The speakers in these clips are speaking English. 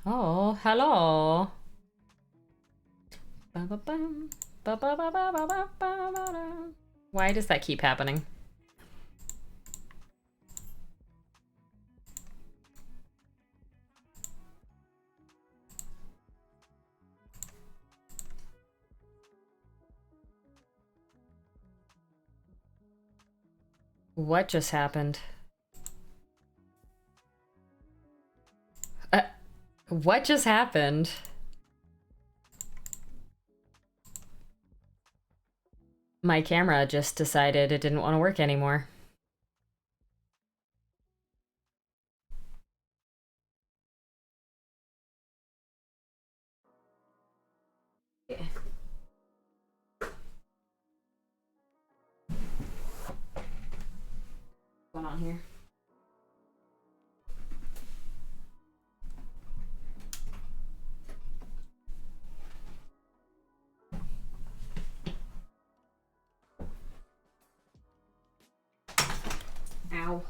Oh, hello. Ba-ba-bum, ba-ba-ba-ba-ba-ba-ba-ba. Why does that keep happening? What just happened? What just happened? My camera just decided it didn't want to work anymore. What's going on here? Ow.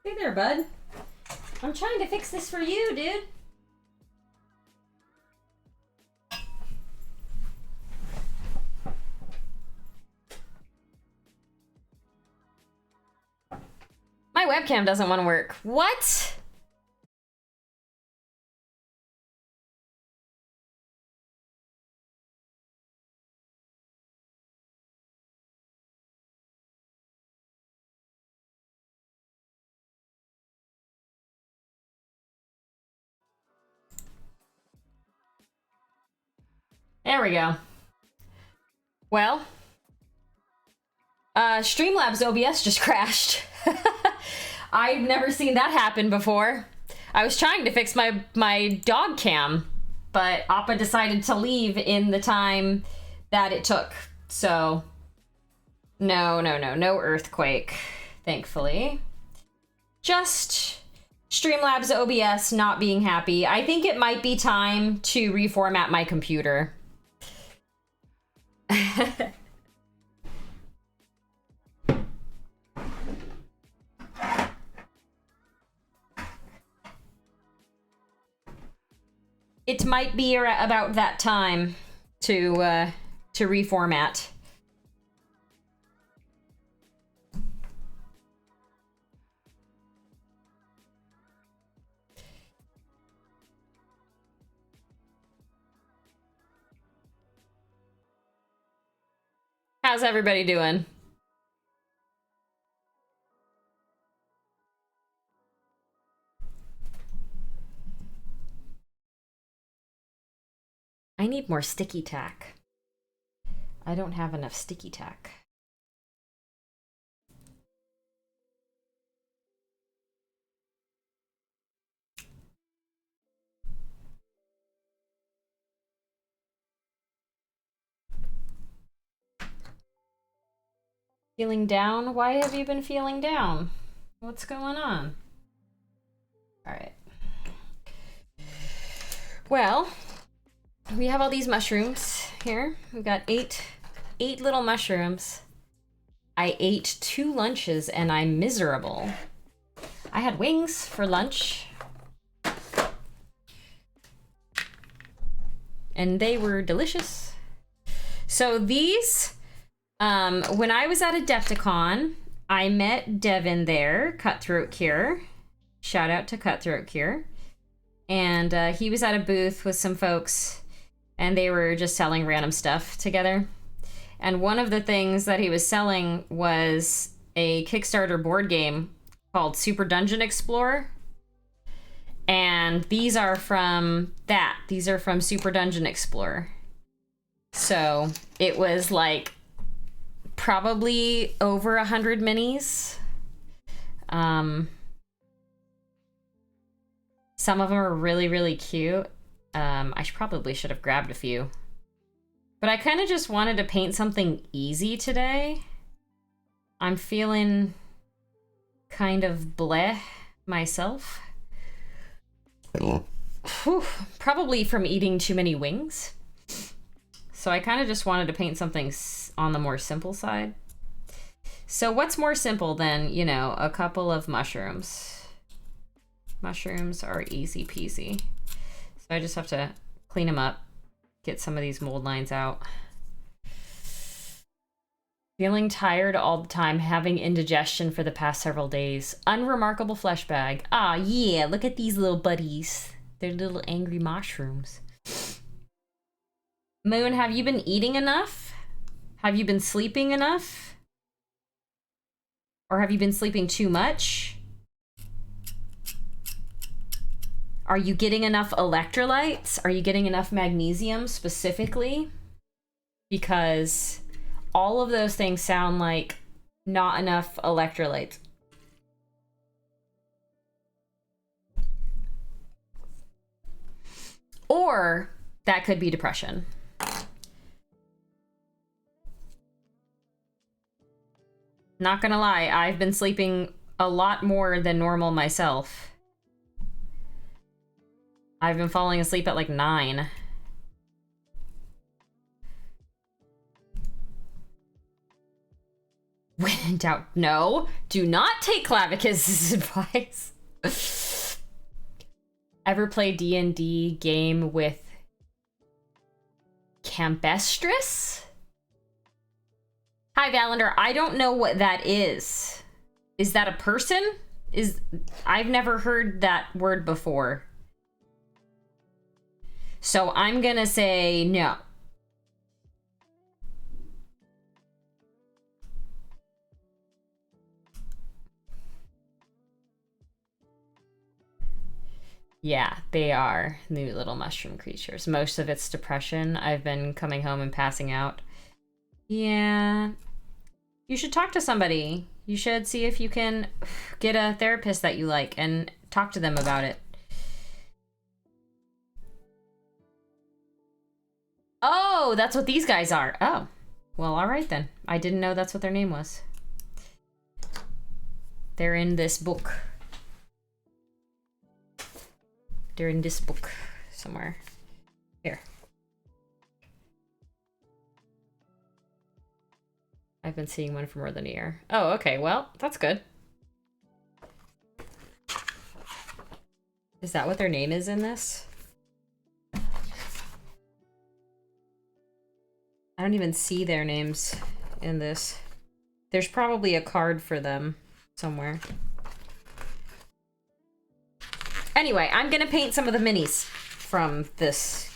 Hey there, bud. I'm trying to fix this for you, dude. My webcam doesn't want to work. What? There we go. Well, Streamlabs OBS just crashed. I've never seen that happen before. I was trying to fix my dog cam, but Appa decided to leave in the time that it took. So, no earthquake, thankfully. Just Streamlabs OBS not being happy. I think it might be time to reformat my computer. It might be about that time to reformat. How's everybody doing? I need more sticky tack. I don't have enough sticky tack. Feeling down? Why have you been feeling down? What's going on? All right. Well, we have all these mushrooms here. We've got eight little mushrooms. I ate 2 lunches and I'm miserable. I had wings for lunch. And they were delicious. So these, when I was at Adepticon, I met Devin there, Cutthroat Cure. Shout out to Cutthroat Cure. And he was at a booth with some folks, and they were just selling random stuff together. And one of the things that he was selling was a Kickstarter board game called Super Dungeon Explorer. And these are from that. These are from Super Dungeon Explorer. So it was like probably over 100 minis. Some of them are really, really cute. I probably should have grabbed a few. But I kind of just wanted to paint something easy today. I'm feeling kind of bleh myself. Whew, probably from eating too many wings. So I kind of just wanted to paint something on the more simple side. So what's more simple than, you know, a couple of mushrooms? Mushrooms are easy peasy. So I just have to clean them up, get some of these mold lines out. Feeling tired all the time, having indigestion for the past several days. Unremarkable flesh bag. Ah, yeah, look at these little buddies. They're little angry mushrooms. Moon, have you been eating enough? Have you been sleeping enough? Or have you been sleeping too much? Are you getting enough electrolytes? Are you getting enough magnesium specifically? Because all of those things sound like not enough electrolytes. Or that could be depression. Not gonna lie, I've been sleeping a lot more than normal myself. I've been falling asleep at like 9. When in doubt, no. Do not take Clavicus's advice. Ever play D&D game with Campestris? Hi, Valander. I don't know what that is. Is that a person? I've never heard that word before. So I'm gonna say no. Yeah, they are new little mushroom creatures. Most of it's depression. I've been coming home and passing out. Yeah. You should talk to somebody. You should see if you can get a therapist that you like and talk to them about it. Oh, that's what these guys are. Oh, well, all right then. I didn't know that's what their name was. They're in this book. They're in this book somewhere. Here. I've been seeing one for more than a year. Oh, okay. Well, that's good. Is that what their name is in this? I don't even see their names in this. There's probably a card for them somewhere. Anyway, I'm gonna paint some of the minis from this.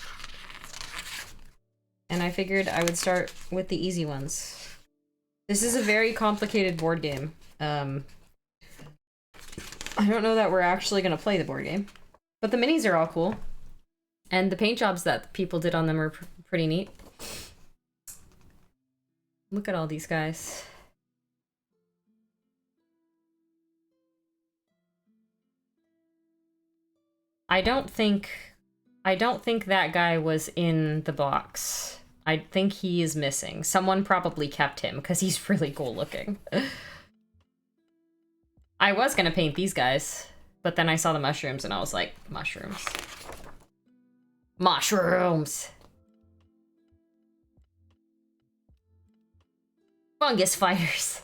And I figured I would start with the easy ones. This is a very complicated board game. I don't know that we're actually gonna play the board game. But the minis are all cool. And the paint jobs that people did on them are pretty neat. Look at all these guys. I don't think that guy was in the box. I think he is missing. Someone probably kept him because he's really cool looking. I was gonna paint these guys, but then I saw the mushrooms and I was like, mushrooms. Mushrooms! Fungus fighters.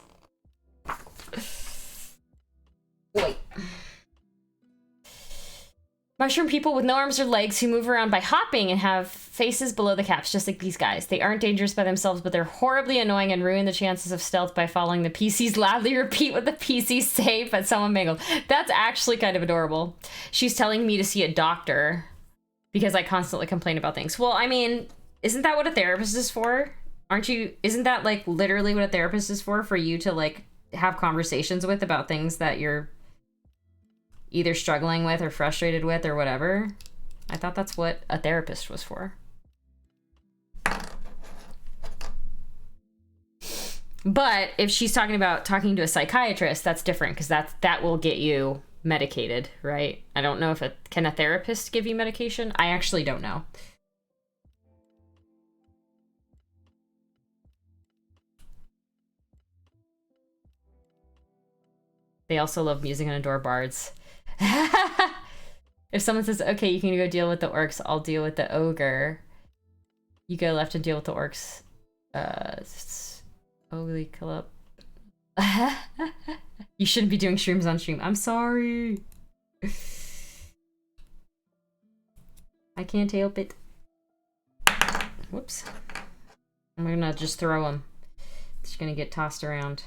Wait. Mushroom people with no arms or legs who move around by hopping and have faces below the caps, just like these guys. They aren't dangerous by themselves, but they're horribly annoying and ruin the chances of stealth by following the PCs loudly repeat what the PCs say, but someone mangled. That's actually kind of adorable. She's telling me to see a doctor because I constantly complain about things. Well, I mean, isn't that what a therapist is for? Isn't that like literally what a therapist is for you to like have conversations with about things that you're either struggling with or frustrated with or whatever? I thought that's what a therapist was for. But if she's talking about talking to a psychiatrist, that's different because that will get you medicated, right? I don't know if can a therapist give you medication? I actually don't know. They also love music and adore bards. If someone says, okay, you can go deal with the orcs, I'll deal with the ogre. You go left and deal with the orcs. Holy kill up. You shouldn't be doing shrooms on stream. I'm sorry. I can't help it. Whoops. I'm gonna just throw them. It's gonna get tossed around.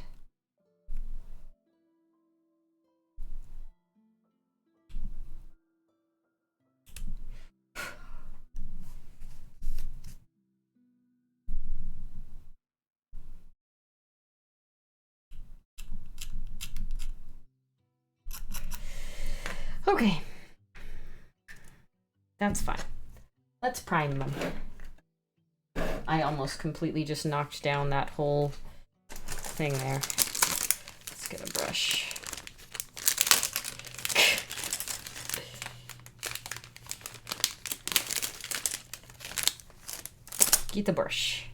Okay. That's fine. Let's prime them. I almost completely just knocked down that whole thing there. Let's get a brush. Get the brush.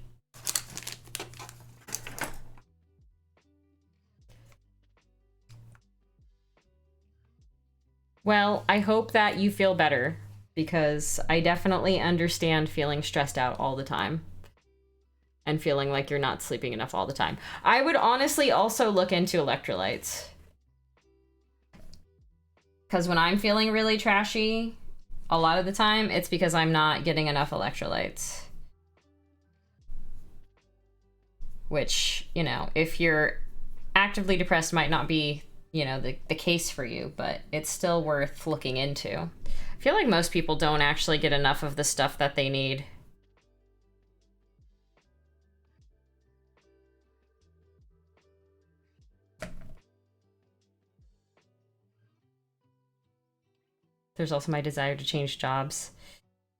Well, I hope that you feel better, because I definitely understand feeling stressed out all the time and feeling like you're not sleeping enough all the time. I would honestly also look into electrolytes, because when I'm feeling really trashy, a lot of the time, it's because I'm not getting enough electrolytes. Which, you know, if you're actively depressed, might not be, you know, the case for you, but it's still worth looking into. I feel like most people don't actually get enough of the stuff that they need. There's also my desire to change jobs.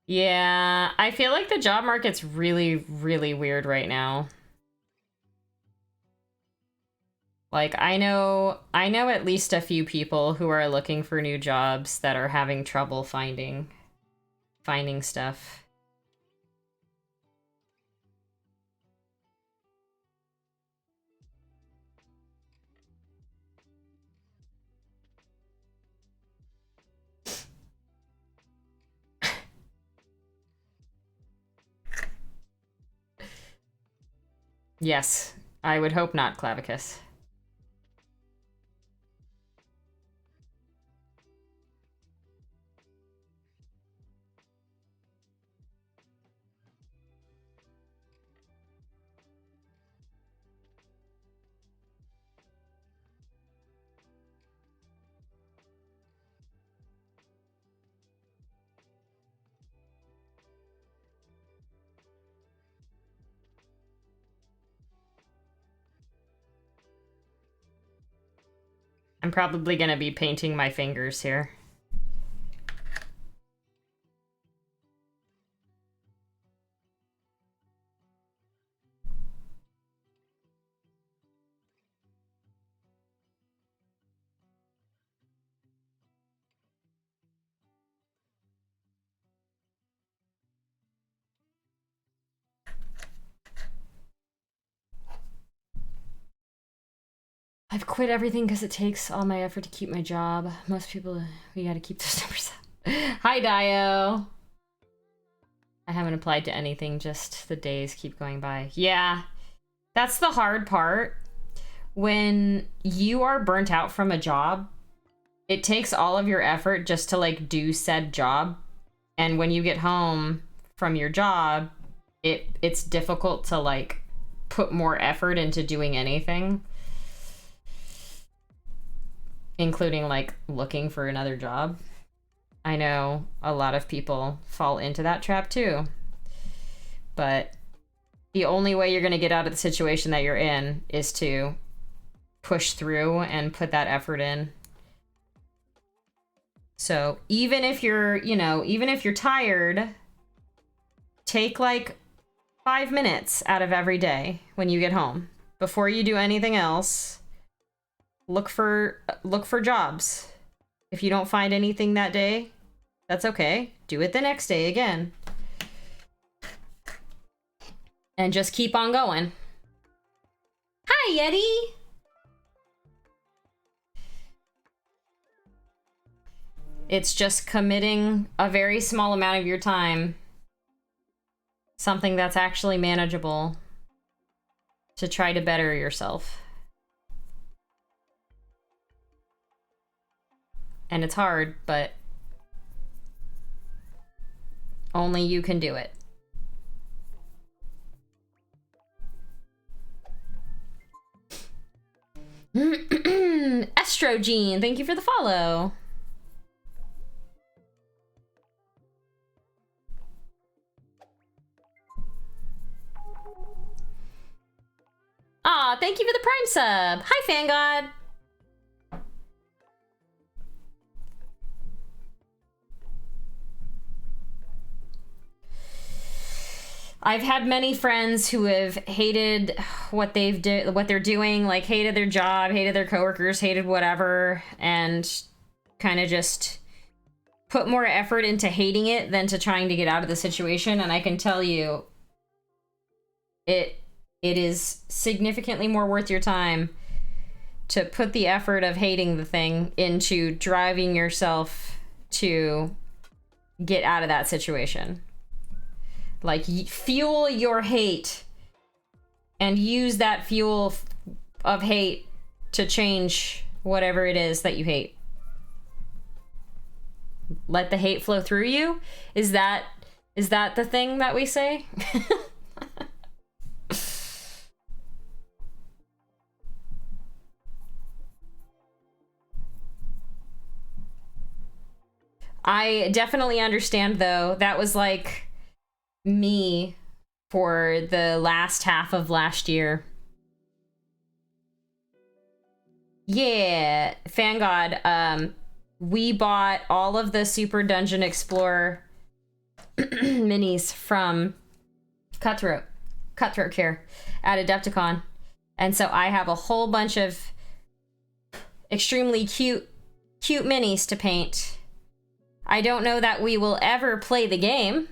Yeah, I feel like the job market's really, really weird right now. Like, I know at least a few people who are looking for new jobs that are having trouble finding stuff. Yes, I would hope not, Clavicus. I'm probably gonna be painting my fingers here. I've quit everything because it takes all my effort to keep my job. Most people, we gotta keep those numbers up. Hi, Dio. I haven't applied to anything, just the days keep going by. Yeah, that's the hard part. When you are burnt out from a job, it takes all of your effort just to like do said job. And when you get home from your job, it's difficult to like put more effort into doing anything, including like looking for another job. I know a lot of people fall into that trap too. But the only way you're going to get out of the situation that you're in is to push through and put that effort in. So even if you're, you know, even if you're tired, take like 5 minutes out of every day when you get home. Before you do anything else, look for jobs. If you don't find anything that day, that's okay. Do it the next day again. And just keep on going. Hi, Yeti! It's just committing a very small amount of your time, something that's actually manageable, to try to better yourself. And it's hard, but only you can do it. Estrogene, thank you for the follow. Aw, thank you for the Prime sub. Hi, Fangod. I've had many friends who have hated what they're doing, like hated their job, hated their coworkers, hated whatever, and kind of just put more effort into hating it than to trying to get out of the situation. And I can tell you, it is significantly more worth your time to put the effort of hating the thing into driving yourself to get out of that situation. Like, fuel your hate and use that fuel of hate to change whatever it is that you hate. Let the hate flow through you. Is that the thing that we say? I definitely understand, though. That was like me for the last half of last year. Yeah, Fangod, we bought all of the Super Dungeon Explorer minis from Cutthroat Care at Adepticon. And so I have a whole bunch of extremely cute minis to paint. I don't know that we will ever play the game,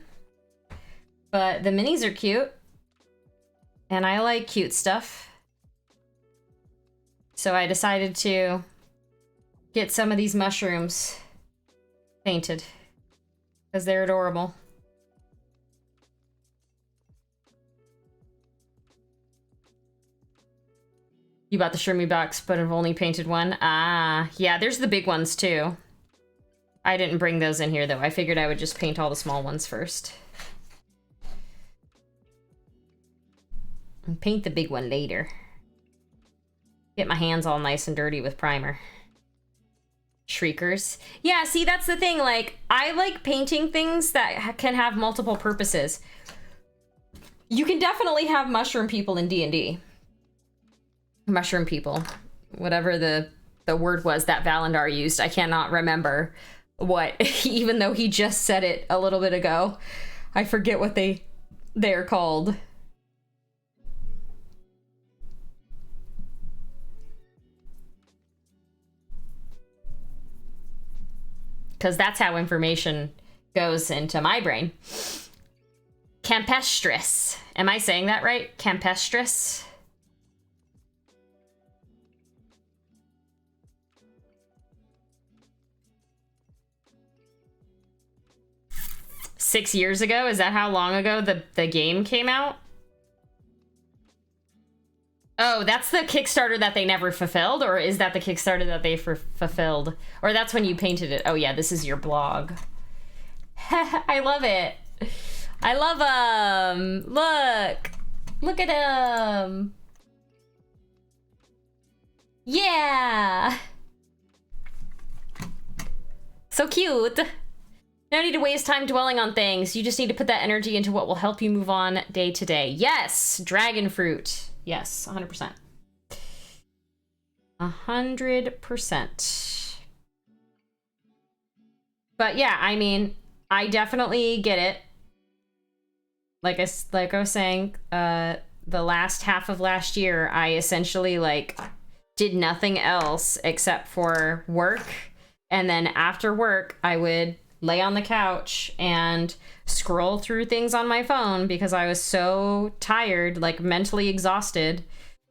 but the minis are cute, and I like cute stuff. So I decided to get some of these mushrooms painted, because they're adorable. You bought the Shroomy box, but have only painted one? Ah, yeah, there's the big ones too. I didn't bring those in here, though. I figured I would just paint all the small ones first. And paint the big one later. Get my hands all nice and dirty with primer. Shriekers. Yeah, see, that's the thing. Like, I like painting things that can have multiple purposes. You can definitely have mushroom people in D&D. Mushroom people. Whatever the word was that Valandar used. I cannot remember what, even though he just said it a little bit ago. I forget what they're called. Because that's how information goes into my brain. Campestris. Am I saying that right? Campestris? $6 years ago? Is that how long ago the game came out? Oh, that's the Kickstarter that they never fulfilled? Or is that the Kickstarter that they fulfilled? Or that's when you painted it? Oh yeah, this is your blog. I love it. I love him. Look at him. Yeah. So cute. No need to waste time dwelling on things. You just need to put that energy into what will help you move on day to day. Yes, dragon fruit. Yes, 100%. 100%. But yeah, I mean, I definitely get it. Like I was saying, the last half of last year, I essentially like did nothing else except for work. And then after work, I would lay on the couch and scroll through things on my phone because I was so tired, like mentally exhausted.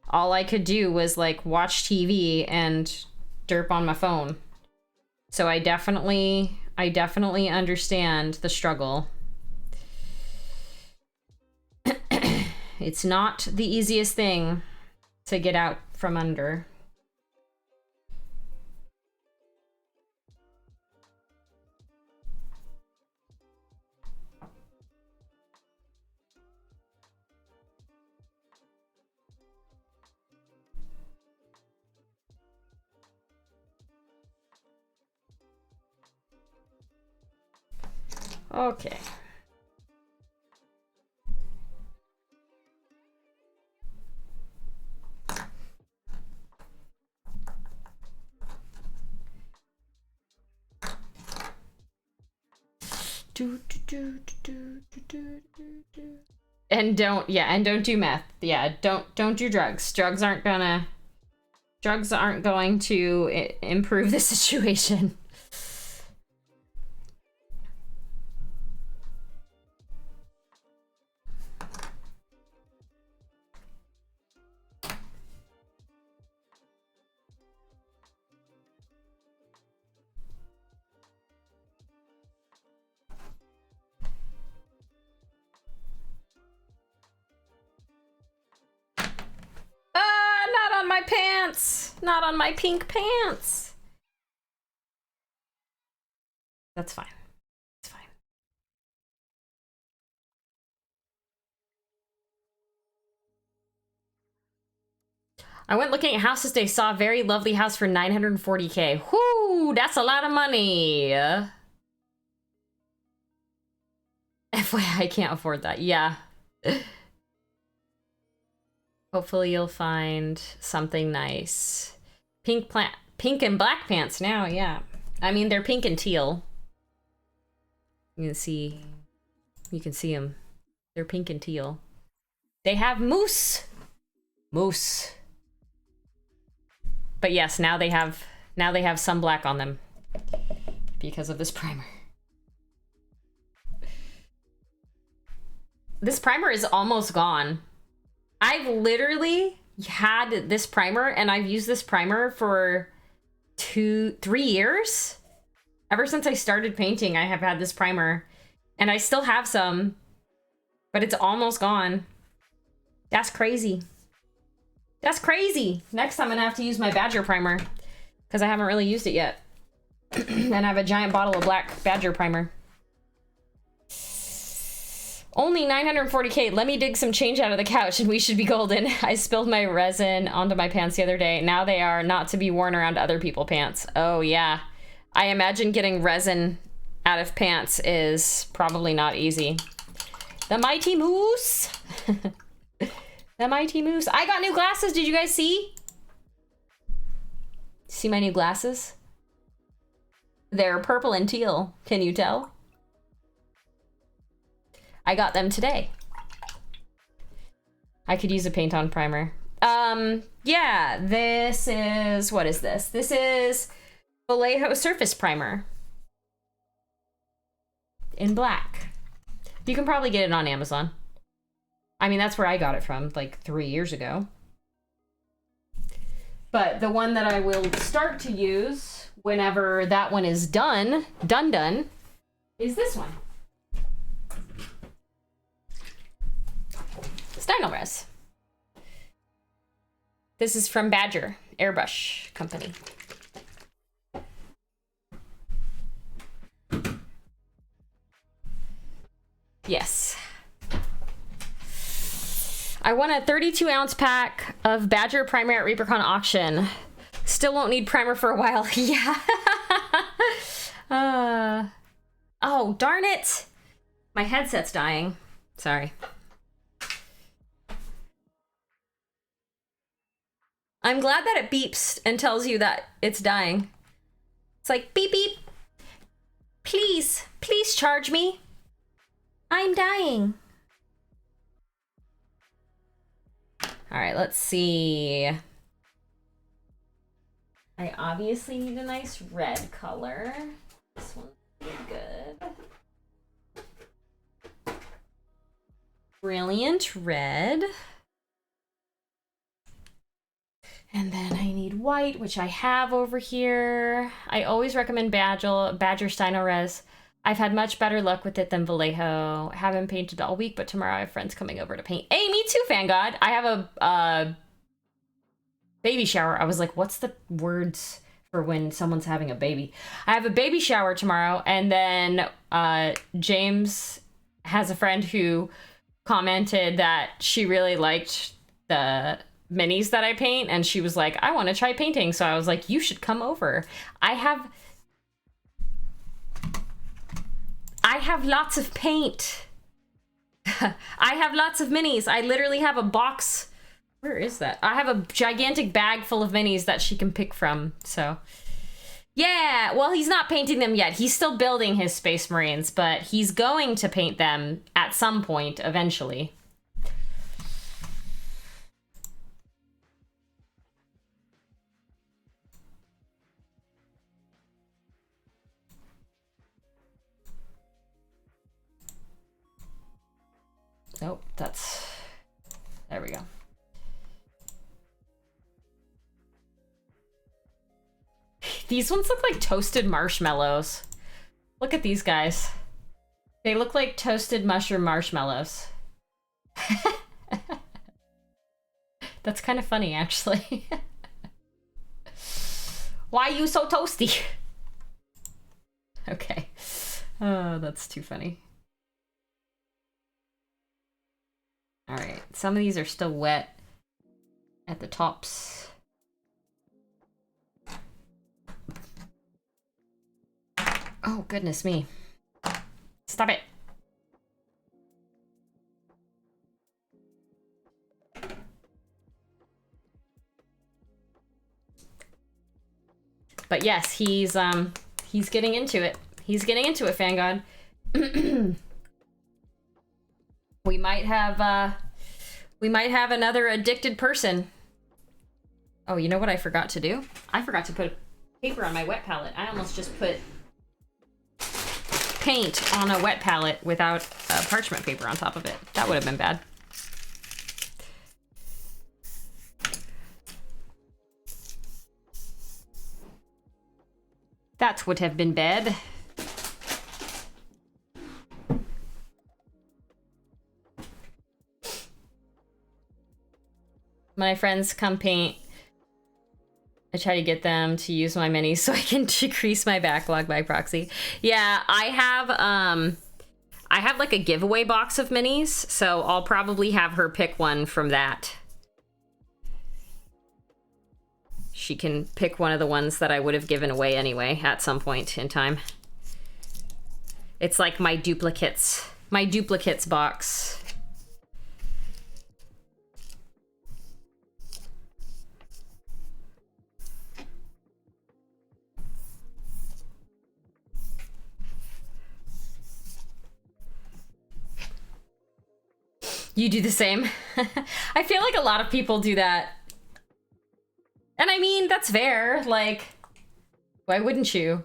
All I could do was like watch TV and derp on my phone. So I definitely understand the struggle. It's not the easiest thing to get out from under. Okay. And don't do meth. Yeah, don't do drugs. Drugs aren't going to improve the situation. Not on my pants. Not on my pink pants. That's fine. It's fine. I went looking at houses today, saw a very lovely house for $940K. Whoo, that's a lot of money. FYI, I can't afford that. Yeah. Hopefully you'll find something nice. Pink and black pants now, yeah. I mean, they're pink and teal. You can see them. They're pink and teal. They have moose. Moose. But yes, now they have some black on them because of this primer. This primer is almost gone. I've literally had this primer, and I've used this primer for 3 years. Ever since I started painting, I have had this primer, and I still have some, but it's almost gone. That's crazy. That's crazy. Next time I'm gonna have to use my Badger primer because I haven't really used it yet. And I have a giant bottle of black Badger primer. Only 940K. Let me dig some change out of the couch and we should be golden. I spilled my resin onto my pants the other day. Now they are not to be worn around other people's pants. Oh yeah. I imagine getting resin out of pants is probably not easy. The Mighty Moose. The Mighty Moose. I got new glasses. Did you guys see? See my new glasses? They're purple and teal. Can you tell? I got them today. I could use a paint on primer. Yeah, this is, what is this? This is Vallejo Surface Primer in black. You can probably get it on Amazon. I mean, that's where I got it from, like 3 years ago. But the one that I will start to use whenever that one is done, is this one. Stynylrez. This is from Badger Airbrush Company. Yes. I won a 32-ounce pack of Badger primer at Reapercon auction. Still won't need primer for a while. Yeah. Oh, darn it. My headset's dying. Sorry. I'm glad that it beeps and tells you that it's dying. It's like, beep, beep. Please, please charge me. I'm dying. All right, let's see. I obviously need a nice red color. This one's good. Brilliant red. And then I need white, which I have over here. I always recommend Badger Steino Res. I've had much better luck with it than Vallejo. Haven't painted all week, but tomorrow I have friends coming over to paint. Hey, me too, Fangod. I have a baby shower. I was like, what's the words for when someone's having a baby? I have a baby shower tomorrow, and then James has a friend who commented that she really liked the minis that I paint, and she was like, I want to try painting. So I was like, you should come over. I have lots of paint. I have lots of minis. I literally have a box. Where is that? I have a gigantic bag full of minis that she can pick from. So yeah, well, he's not painting them yet. He's still building his Space Marines, but he's going to paint them at some point eventually. Nope, that's... There we go. These ones look like toasted marshmallows. Look at these guys. They look like toasted mushroom marshmallows. That's kind of funny, actually. Why are you so toasty? Okay. Oh, that's too funny. All right, some of these are still wet at the tops. Oh, goodness me. Stop it. But yes, he's getting into it. He's getting into it, Fangod. We might have another addicted person. Oh, you know what I forgot to do? I forgot to put paper on my wet palette. I almost just put paint on a wet palette without parchment paper on top of it. That would have been bad. That would have been bad. My friends come paint. I try to get them to use my minis so I can decrease my backlog by proxy. Yeah, I have like a giveaway box of minis, so I'll probably have her pick one from that. She can pick one of the ones that I would have given away anyway at some point in time. It's like my duplicates box. You do the same. I feel like a lot of people do that. And I mean, that's fair. Like, why wouldn't you?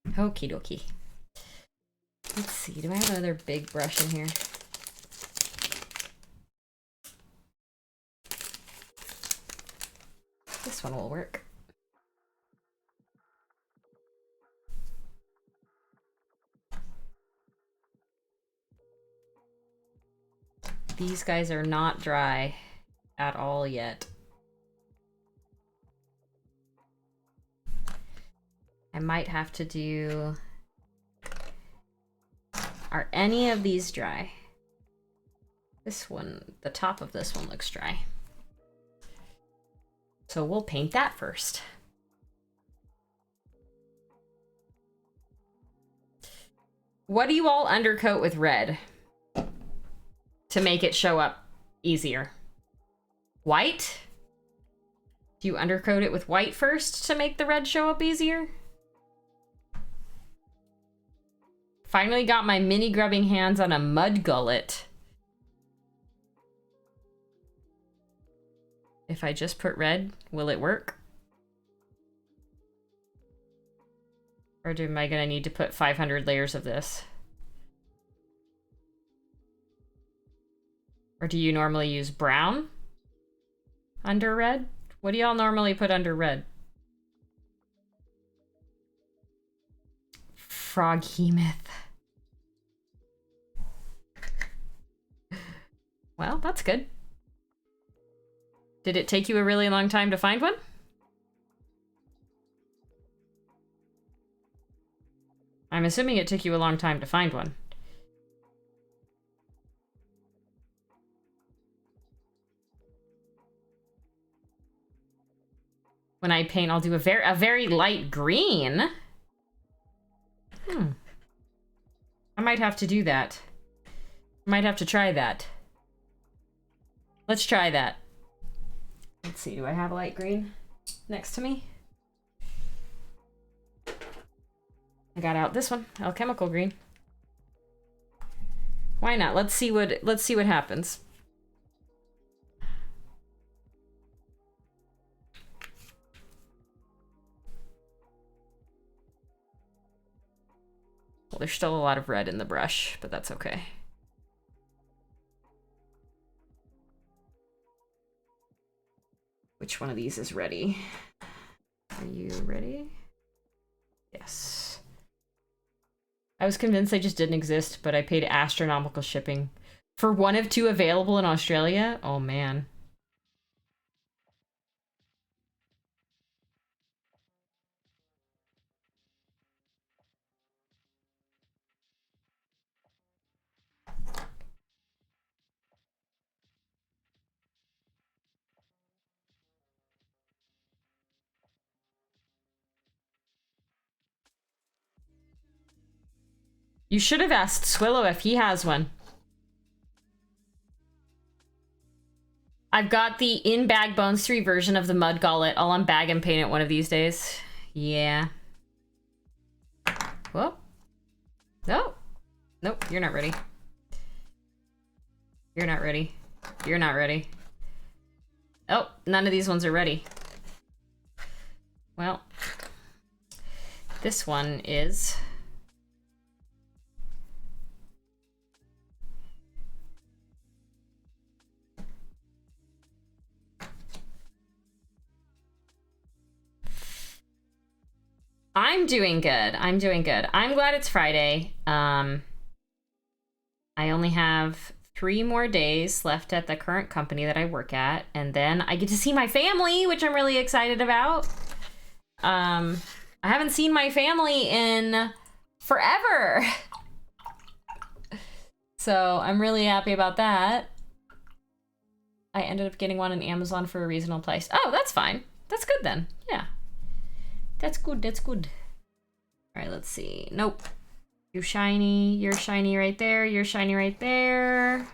Okie dokie. Let's see, do I have another big brush in here? This one will work. These guys are not dry at all yet. I might have to do... Are any of these dry? This one, the top of this one looks dry. So we'll paint that first. What do you all undercoat with red to make it show up easier? White? Do you undercoat it with white first to make the red show up easier? Finally got my mini grubbing hands on a mud gullet. If I just put red, will it work? Or am I gonna need to put 500 layers of this? Or do you normally use brown under red? What do y'all normally put under red? Froghemoth. Well, that's good. Did it take you a really long time to find one? I'm assuming it took you a long time to find one. When I paint, I'll do a very light green. I might have to do that. I might have to try that. Let's try that. Let's see, do I have a light green next to me? I got out this one, alchemical green. Why not? Let's see what happens. Well, there's still a lot of red in the brush, but that's okay. Which one of these is ready? Are you ready? Yes. I was convinced they just didn't exist, but I paid astronomical shipping. For one of two available in Australia? Oh, man. You should have asked Swillow if he has one. I've got the in-bag Bones 3 version of the Mud Gullet. I'll unbag and paint it one of these days. Yeah. Whoa. No. Nope, you're not ready. You're not ready. You're not ready. Oh, none of these ones are ready. Well, this one is... I'm doing good. I'm doing good. I'm glad it's Friday. I only have 3 more days left at the current company that I work at, and then I get to see my family, which I'm really excited about. I haven't seen my family in forever. So I'm really happy about that. I ended up getting one on Amazon for a reasonable price. Oh, that's fine. That's good then. Yeah. That's good, that's good. All right, let's see. Nope. You're shiny right there, you're shiny right there.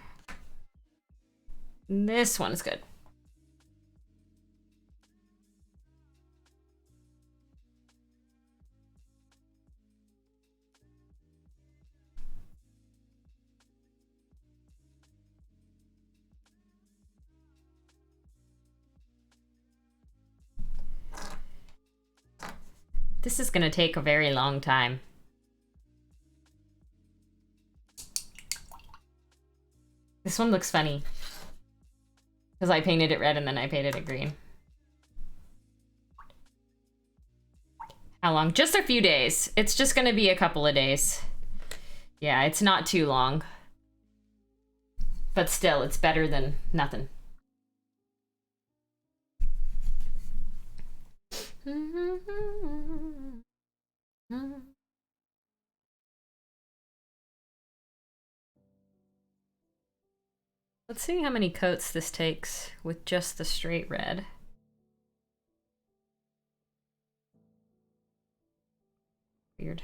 This one's good. This is gonna take a very long time. This one looks funny. Because I painted it red and then I painted it green. How long? Just a few days. It's just gonna be a couple of days. Yeah, it's not too long. But still, it's better than nothing. Let's see how many coats this takes with just the straight red. Weird.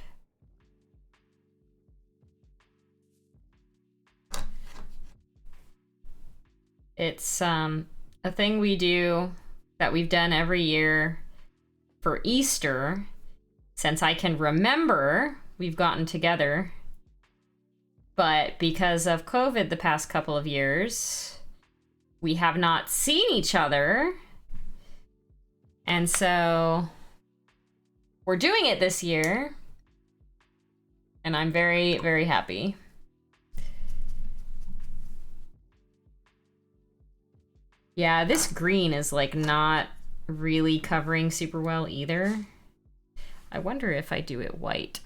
It's a thing we do that we've done every year for Easter. Since I can remember, we've gotten together. But because of COVID the past couple of years, we have not seen each other. And so we're doing it this year. And I'm very, very happy. Yeah, this green is like not really covering super well either. I wonder if I do it white.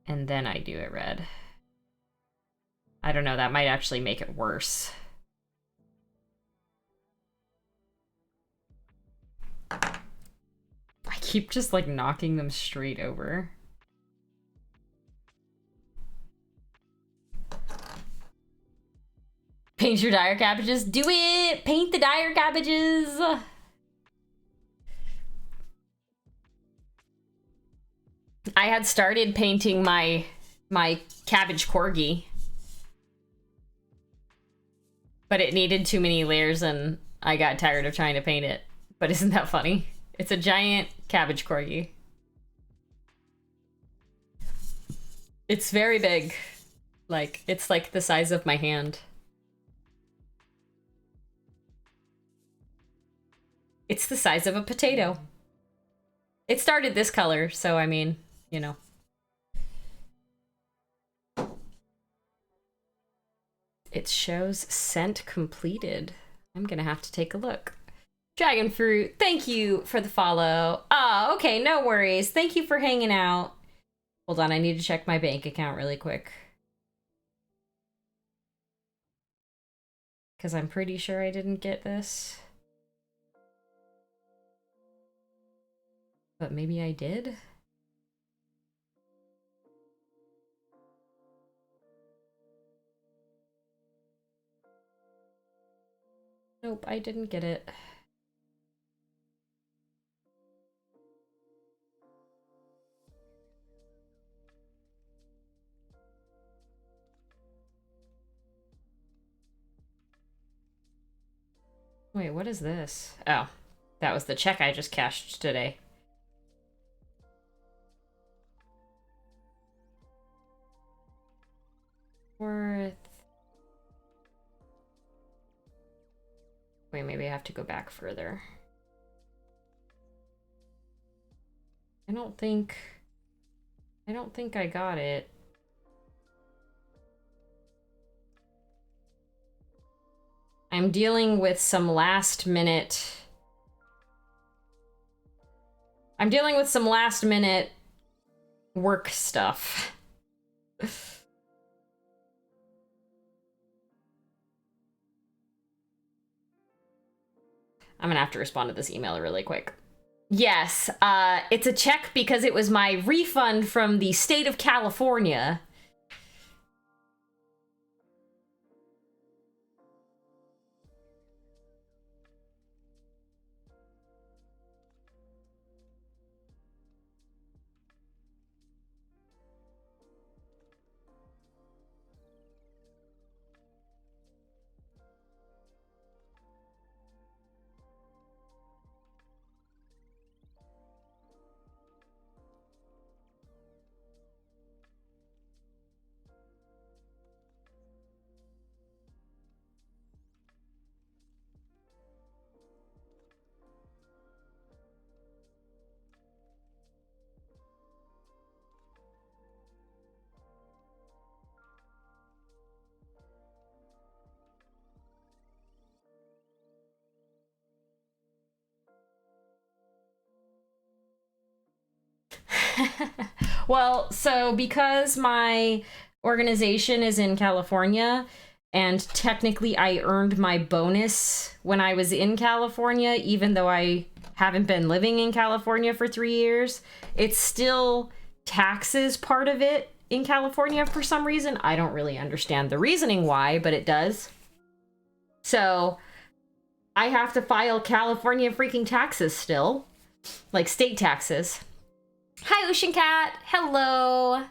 And then I do it red. I don't know, that might actually make it worse. I keep just like knocking them straight over. Paint your dire cabbages. Do it! Paint the dire cabbages! I had started painting my cabbage corgi. But it needed too many layers and I got tired of trying to paint it. But isn't that funny? It's a giant cabbage corgi. It's very big. Like, it's like the size of my hand. It's the size of a potato. It started this color, so I mean, you know. It shows sent completed. I'm gonna have to take a look. Dragon Fruit, thank you for the follow. Oh, okay, no worries. Thank you for hanging out. Hold on, I need to check my bank account really quick. Because I'm pretty sure I didn't get this. But maybe I did? Nope, I didn't get it. Wait, what is this? Oh, that was the check I just cashed today. Worth. Wait, maybe I have to go back further. I don't think I got it. I'm dealing with some last minute work stuff. I'm gonna have to respond to this email really quick. Yes, it's a check because it was my refund from the state of California. Well, so because my organization is in California, and technically I earned my bonus when I was in California, even though I haven't been living in California for 3 years, it's still taxes part of it in California for some reason. I don't really understand the reasoning why, but it does. So I have to file California freaking taxes still, like state taxes. Hi, Ocean Cat. Hello.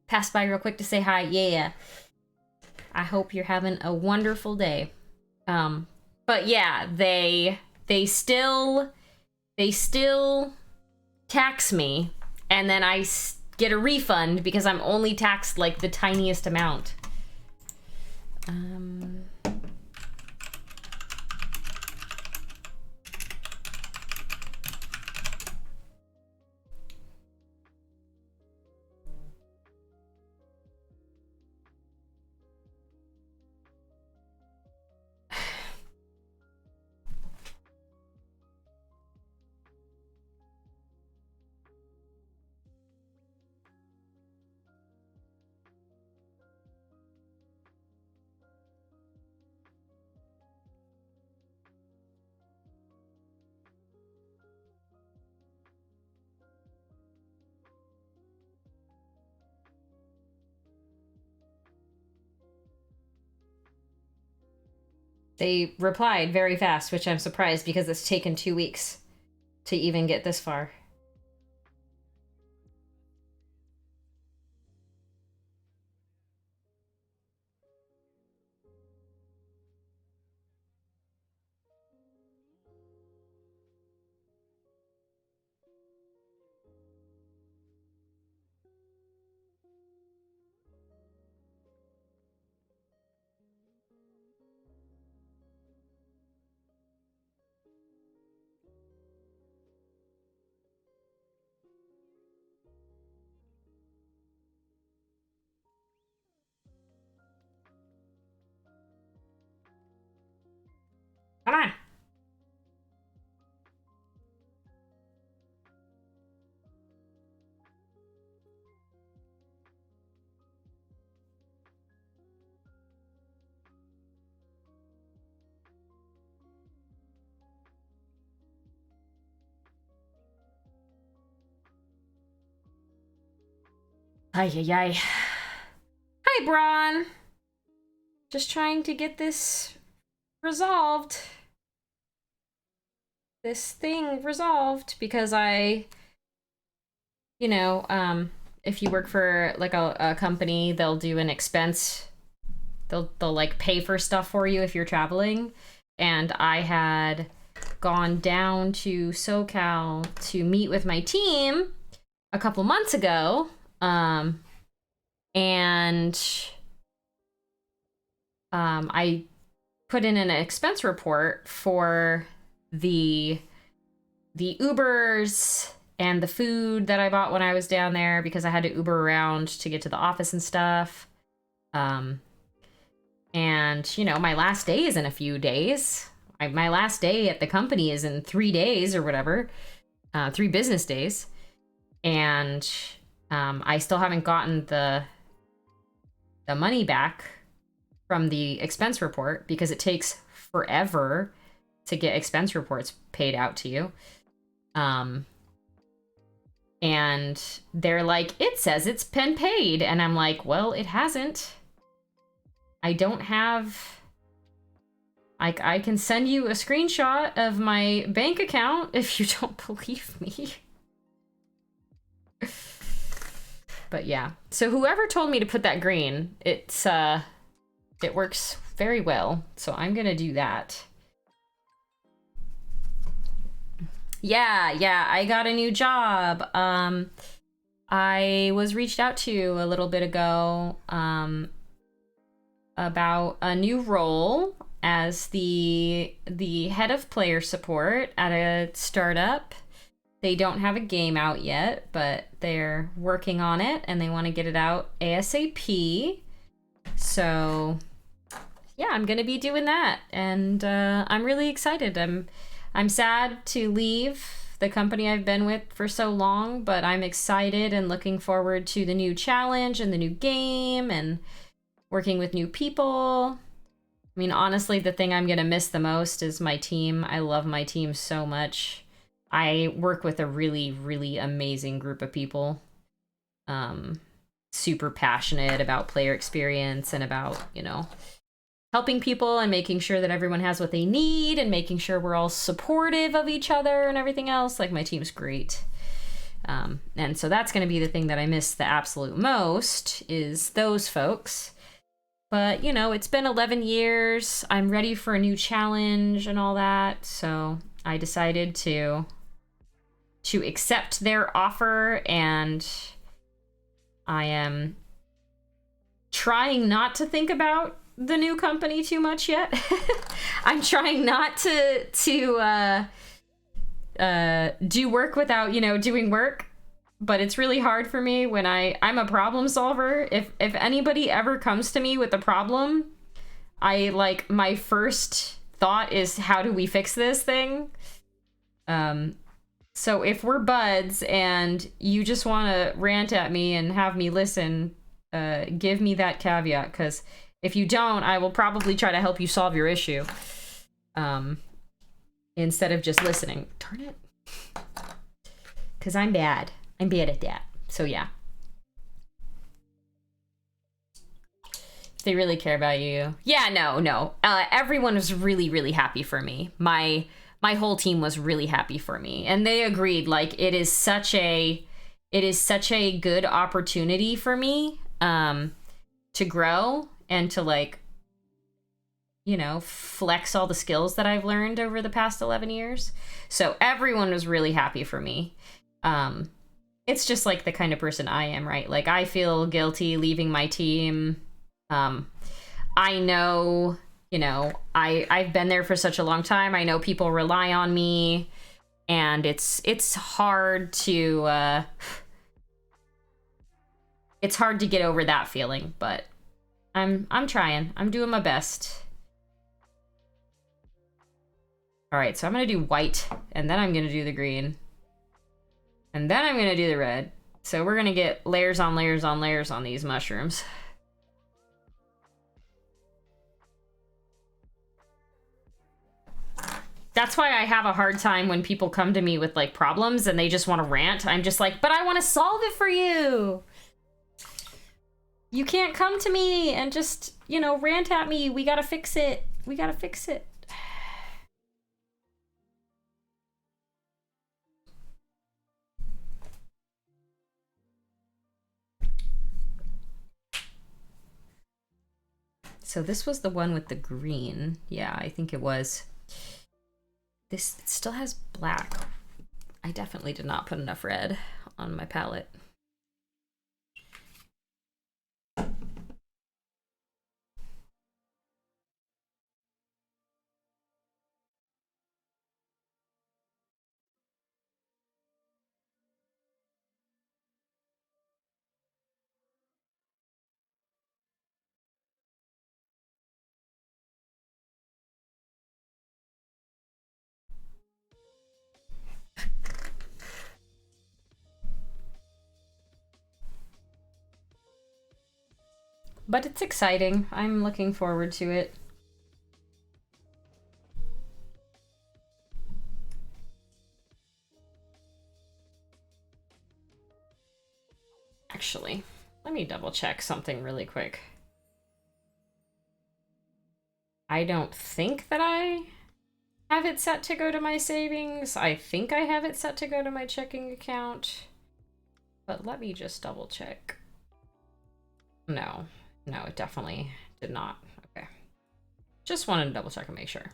Passed by real quick to say hi. Yeah. I hope you're having a wonderful day. But yeah, they still tax me, and then I get a refund because I'm only taxed like the tiniest amount. They replied very fast, which I'm surprised because it's taken 2 weeks to even get this far. Come on. Ay, ay, ay. Hi, Braun. Just trying to get this resolved. This thing resolved because if you work for like a company, they'll do an expense. They'll like pay for stuff for you if you're traveling. And I had gone down to SoCal to meet with my team a couple months ago. I put in an expense report for the Ubers and the food that I bought when I was down there because I had to Uber around to get to the office and stuff. And my last day is in a few days. My last day at the company is in 3 days or whatever, 3 business days. And I still haven't gotten the money back from the expense report because it takes forever to get expense reports paid out to you. And they're like, it says it's been paid. And I'm like, well, it hasn't. I don't have... I can send you a screenshot of my bank account if you don't believe me. But yeah. So whoever told me to put that green, it works very well. So I'm gonna do that. Yeah, I got a new job. I was reached out to a little bit ago about a new role as the head of player support at a startup. They don't have a game out yet, but they're working on it and they want to get it out ASAP. So yeah, I'm gonna be doing that, and I'm really excited. I'm sad to leave the company I've been with for so long, but I'm excited and looking forward to the new challenge and the new game and working with new people. I mean, honestly, the thing I'm gonna miss the most is my team. I love my team so much. I work with a really, really amazing group of people. Super passionate about player experience and about, helping people and making sure that everyone has what they need and making sure we're all supportive of each other and everything else. Like, my team's great. And so that's going to be the thing that I miss the absolute most is those folks. But, it's been 11 years. I'm ready for a new challenge and all that. So I decided to accept their offer, and I am trying not to think about the new company too much yet. I'm trying not to do work without, doing work. But it's really hard for me when I'm a problem solver. If anybody ever comes to me with a problem, my first thought is, how do we fix this thing? So if we're buds and you just want to rant at me and have me listen, give me that caveat, because if you don't, I will probably try to help you solve your issue. Instead of just listening. Darn it. Because I'm bad. I'm bad at that. So yeah. They really care about you. Yeah, no. Everyone was really, really happy for me. My whole team was really happy for me, and they agreed. Like, it is such a good opportunity for me to grow and to, like, you know, flex all the skills that I've learned over the past 11 years. So everyone was really happy for me. It's just like the kind of person I am, right? Like, I feel guilty leaving my team. I know, you know, I've been there for such a long time. I know people rely on me, and it's hard to get over that feeling, but I'm trying. I'm doing my best. All right, so I'm gonna do white, and then I'm gonna do the green, and then I'm gonna do the red. So we're gonna get layers on layers on layers on these mushrooms. That's why I have a hard time when people come to me with, like, problems and they just want to rant. I'm just like, but I want to solve it for you. You can't come to me and just, you know, rant at me. We gotta fix it. We gotta fix it. So this was the one with the green. Yeah, I think it was. This still has black. I definitely did not put enough red on my palette. But it's exciting. I'm looking forward to it. Actually, let me double check something really quick. I don't think that I have it set to go to my savings. I think I have it set to go to my checking account. But let me just double check. No, it definitely did not. Okay. Just wanted to double check and make sure.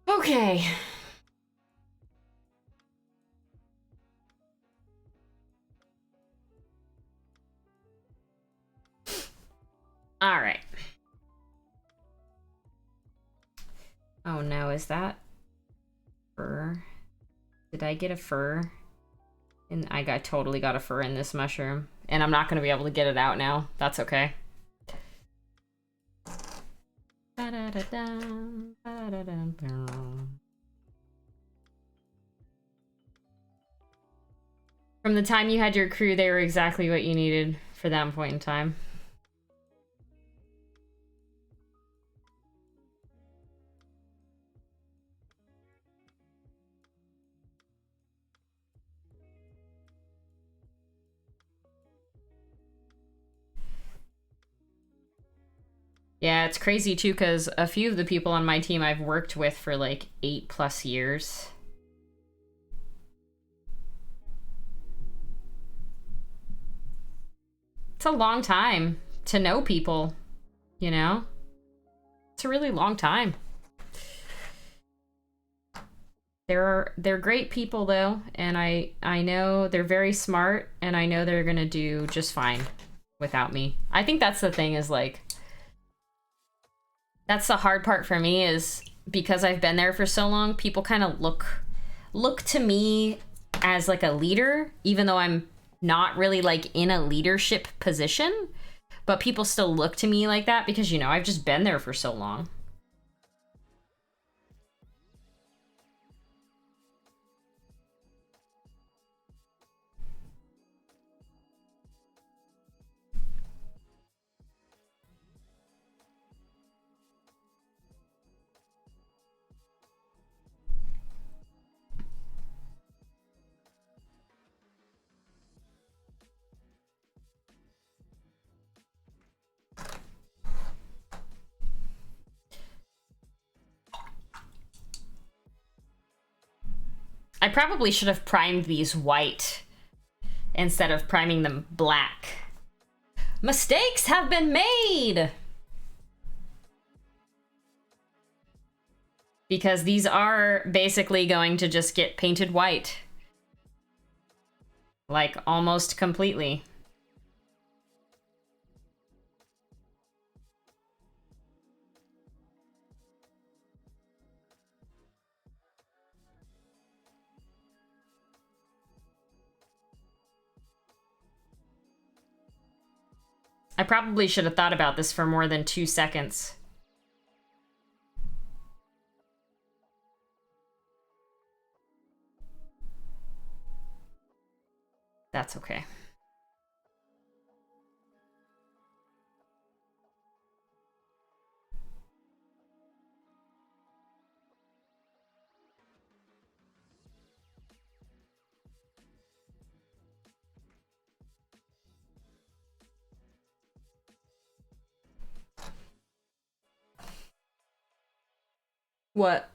Okay. All right. Oh no, is that fur? Did I get a fur? And I totally got a fur in this mushroom. And I'm not going to be able to get it out now. That's okay. From the time you had your crew, they were exactly what you needed for that point in time. Yeah, it's crazy too, because a few of the people on my team I've worked with for like 8+ years. It's a long time to know people, you know? It's a really long time. They're great people though, and I know they're very smart, and I know they're gonna do just fine without me. I think that's the thing, is like, that's the hard part for me, is because I've been there for so long, people kind of look to me as like a leader, even though I'm not really like in a leadership position. but people still look to me like that because, you know, I've just been there for so long. I probably should have primed these white instead of priming them black. Mistakes have been made! Because these are basically going to just get painted white. Like, almost completely. I probably should have thought about this for more than 2 seconds. That's okay. What?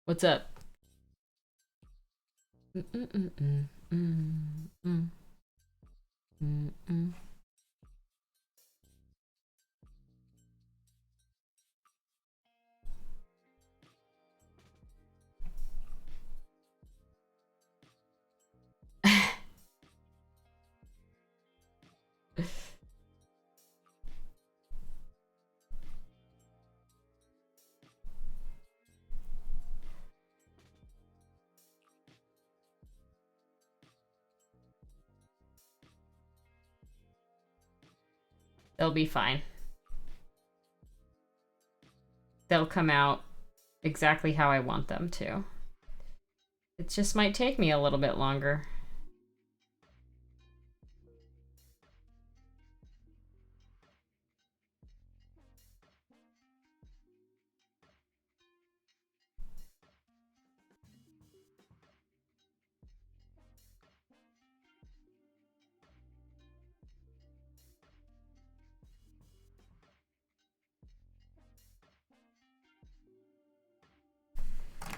What's up? They'll be fine. They'll come out exactly how I want them to. It just might take me a little bit longer.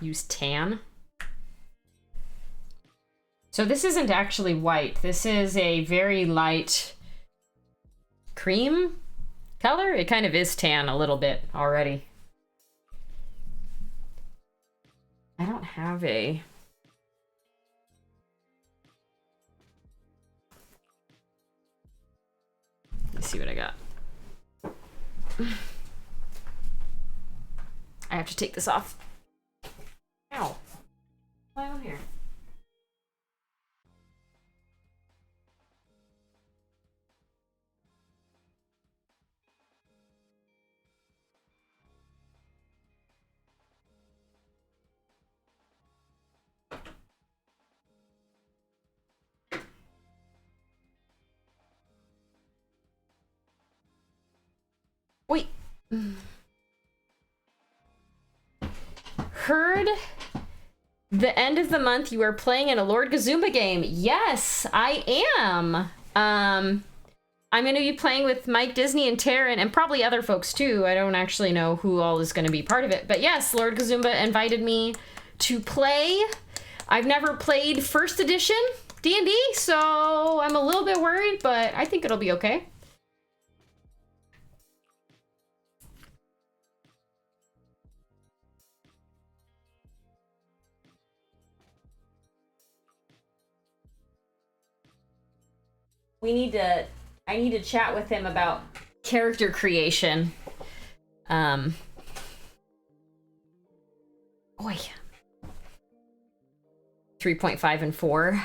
Use tan. So this isn't actually white. This is a very light cream color. It kind of is tan a little bit already. I don't have a... Let's see what I got. I have to take this off. Ow. Why am I here? Wait. Heard the end of the month you are playing in a Lord Gazumba game. Yes, I am. I'm going to be playing with Mike Disney and Taryn and probably other folks too. I don't actually know who all is going to be part of it. But yes, Lord Gazumba invited me to play. I've never played first edition D&D, so I'm a little bit worried, but I think it'll be okay. I need to chat with him about character creation. Oi. 3.5 and 4.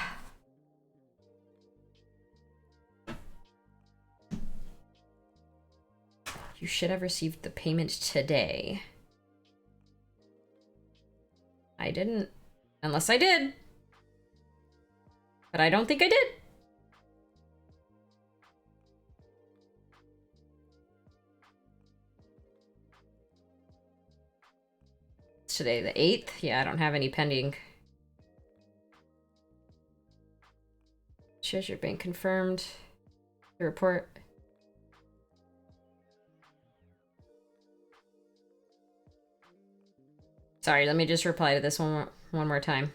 You should have received the payment today. I didn't. Unless I did. But I don't think I did. It's today the 8th? Yeah, I don't have any pending. Treasure Bank confirmed the report. Sorry, let me just reply to this one more time.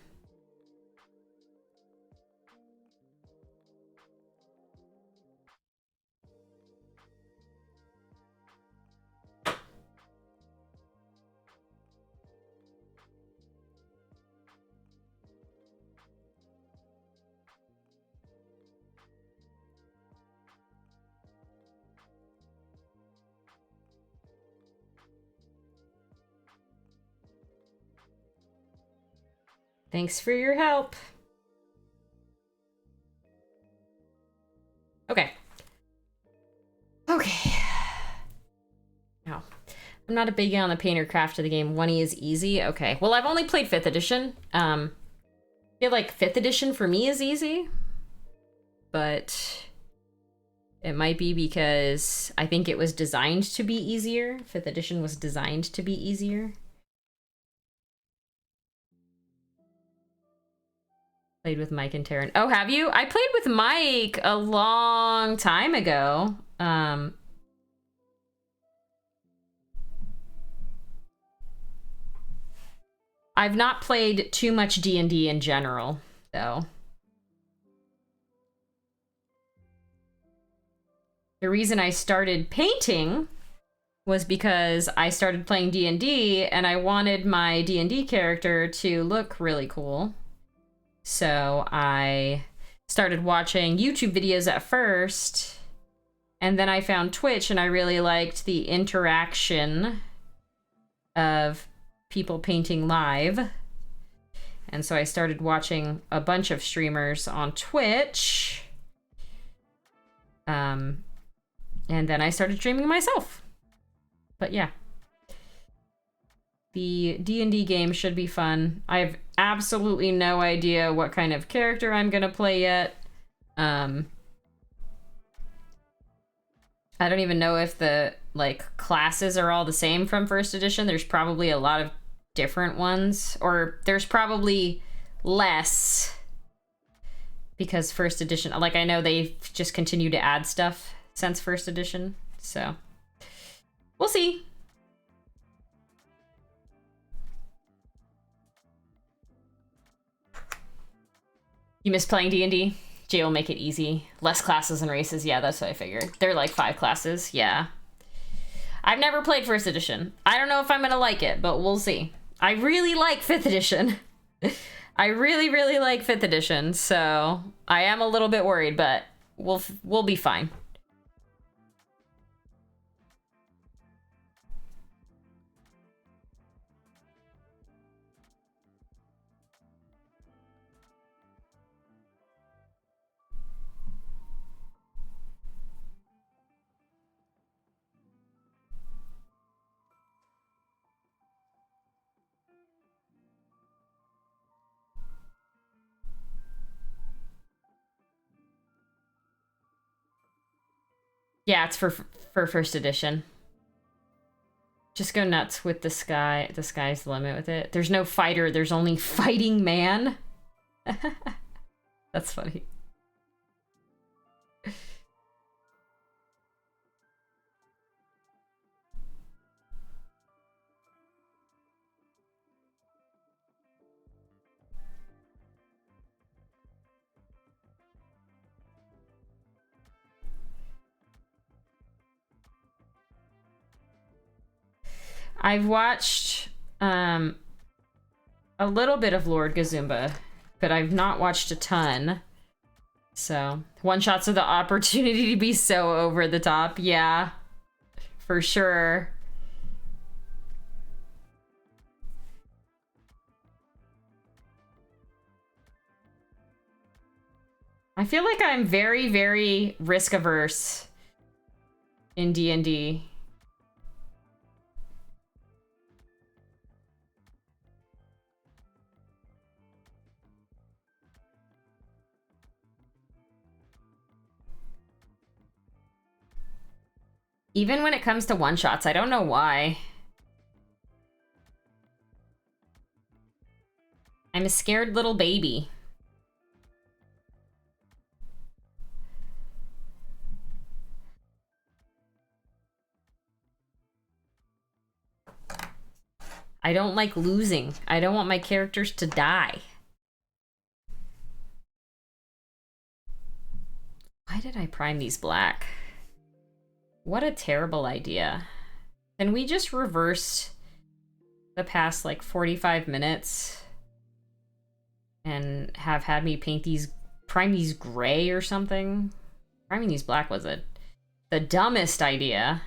Thanks for your help. Okay. Okay. No. I'm not a big on the painter craft of the game. 1E is easy. Okay. Well, I've only played 5th edition. I feel like 5th edition for me is easy. But it might be because I think it was designed to be easier. 5th edition was designed to be easier. Played with Mike and Taryn. Oh, have you? I played with Mike a long time ago. I've not played too much D&D in general, though. The reason I started painting was because I started playing D&D and I wanted my D&D character to look really cool. So I started watching YouTube videos at first, and then I found Twitch and I really liked the interaction of people painting live. And so I started watching a bunch of streamers on Twitch. And then I started streaming myself. But yeah. The D&D game should be fun. I have absolutely no idea what kind of character I'm gonna play yet. I don't even know if the classes are all the same from 1st edition. There's probably a lot of different ones, or there's probably less because 1st edition, I know they just continue to add stuff since 1st edition, so we'll see. You miss playing D&D? Jay will make it easy. Less classes and races. Yeah, that's what I figured. They're like 5 classes. Yeah. I've never played 1st edition. I don't know if I'm going to like it, but we'll see. I really like 5th edition. I really, really like 5th edition, so I am a little bit worried, but we'll be fine. Yeah, it's for 1st edition. Just go nuts with the sky. The sky's the limit with it. There's no fighter. There's only fighting man. That's funny. I've watched a little bit of Lord Gazumba, but I've not watched a ton. So, one shots of the opportunity to be so over the top. Yeah, for sure. I feel like I'm very, very risk averse in D&D. Even when it comes to one-shots, I don't know why. I'm a scared little baby. I don't like losing. I don't want my characters to die. Why did I prime these black? What a terrible idea. Can we just reverse the past like 45 minutes and have had me paint these, prime these gray or something? Priming these black was the dumbest idea.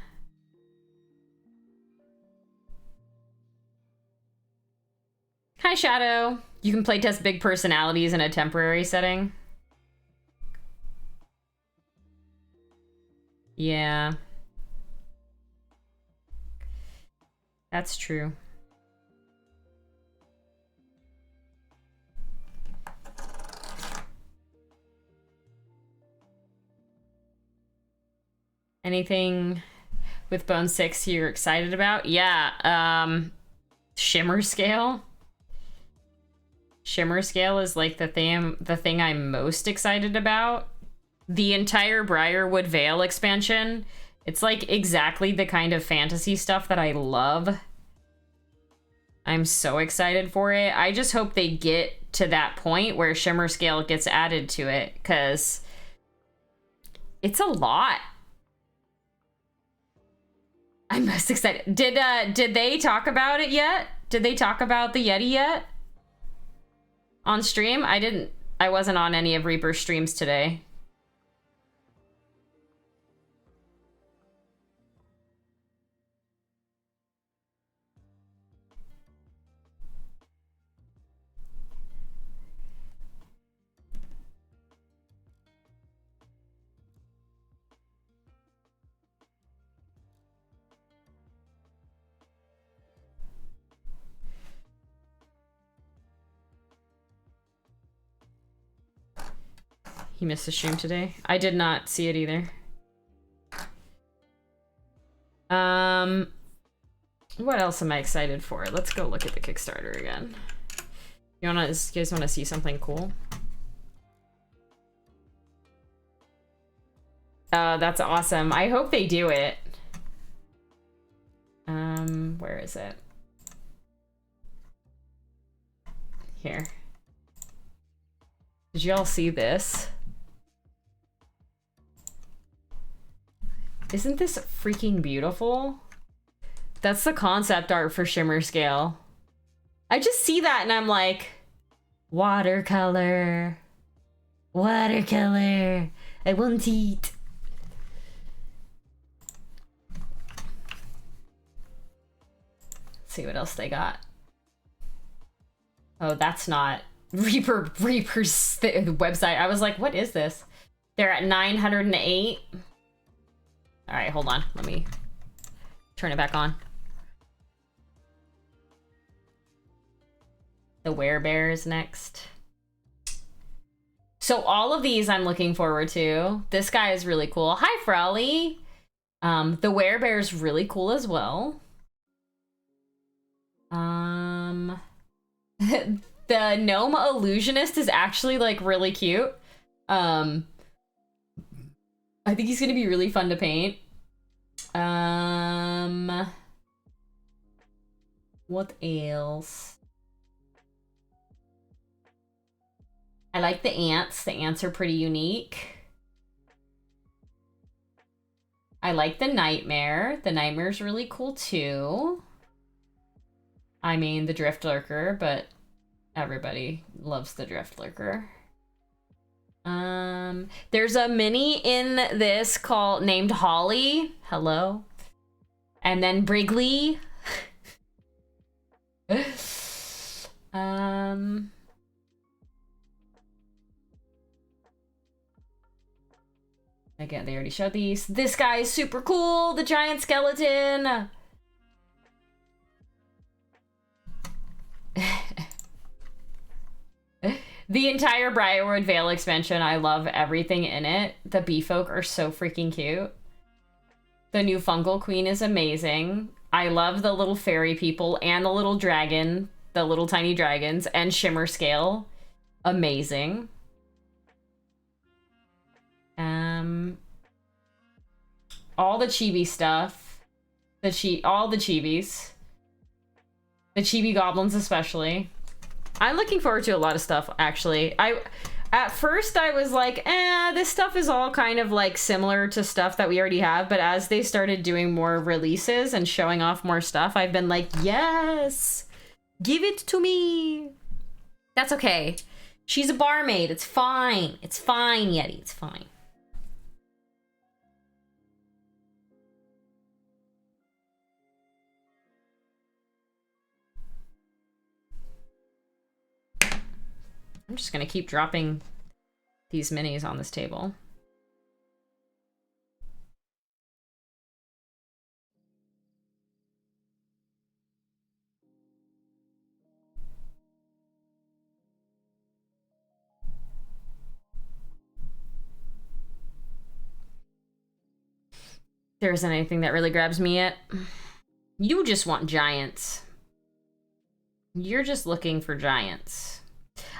Hi, Shadow. You can playtest big personalities in a temporary setting. Yeah. That's true. Anything with Bone 6 you're excited about? Yeah, Shimmer Scale. Shimmer Scale is like the thing I'm most excited about. The entire Briarwood Vale expansion, it's like exactly the kind of fantasy stuff that I love. I'm so excited for it. I just hope they get to that point where Shimmer Scale gets added to it, because it's a lot. I'm most excited. Did they talk about it yet? Did they talk about the Yeti yet? On stream? I wasn't on any of Reaper's streams today. He missed the stream today. I did not see it either. What else am I excited for? Let's go look at the Kickstarter again. You guys wanna see something cool? That's awesome. I hope they do it. Where is it? Here. Did y'all see this? Isn't this freaking beautiful? That's the concept art for Shimmer Scale. I just see that and I'm like, watercolor. Watercolor. I want to eat. Let's see what else they got. Oh, that's not Reaper's website. I was like, what is this? They're at 908. All right, hold on. Let me turn it back on. The Werebear is next. So all of these I'm looking forward to. This guy is really cool. Hi, Frolly. The Werebear is really cool as well. The Gnome Illusionist is actually like really cute. I think he's gonna be really fun to paint. What else? I like the ants. The ants are pretty unique. I like the Nightmare. The Nightmare's really cool too. I mean, the Drift Lurker, but everybody loves the Drift Lurker. There's a mini in this named Holly. Hello. And then Brigley. Again, they already showed these. This guy is super cool, the giant skeleton. The entire Briarwood Vale expansion, I love everything in it. The bee folk are so freaking cute. The new fungal queen is amazing. I love the little fairy people and the little dragon, the little tiny dragons, and Shimmer Scale. Amazing. All the chibi stuff. All the chibis. The chibi goblins especially. I'm looking forward to a lot of stuff, actually. At first I was like, this stuff is all kind of like similar to stuff that we already have, but as they started doing more releases and showing off more stuff, I've been like, yes, give it to me. That's okay. She's a barmaid. It's fine. It's fine, Yeti. It's fine. I'm just gonna keep dropping these minis on this table. There isn't anything that really grabs me yet. You just want giants. You're just looking for giants.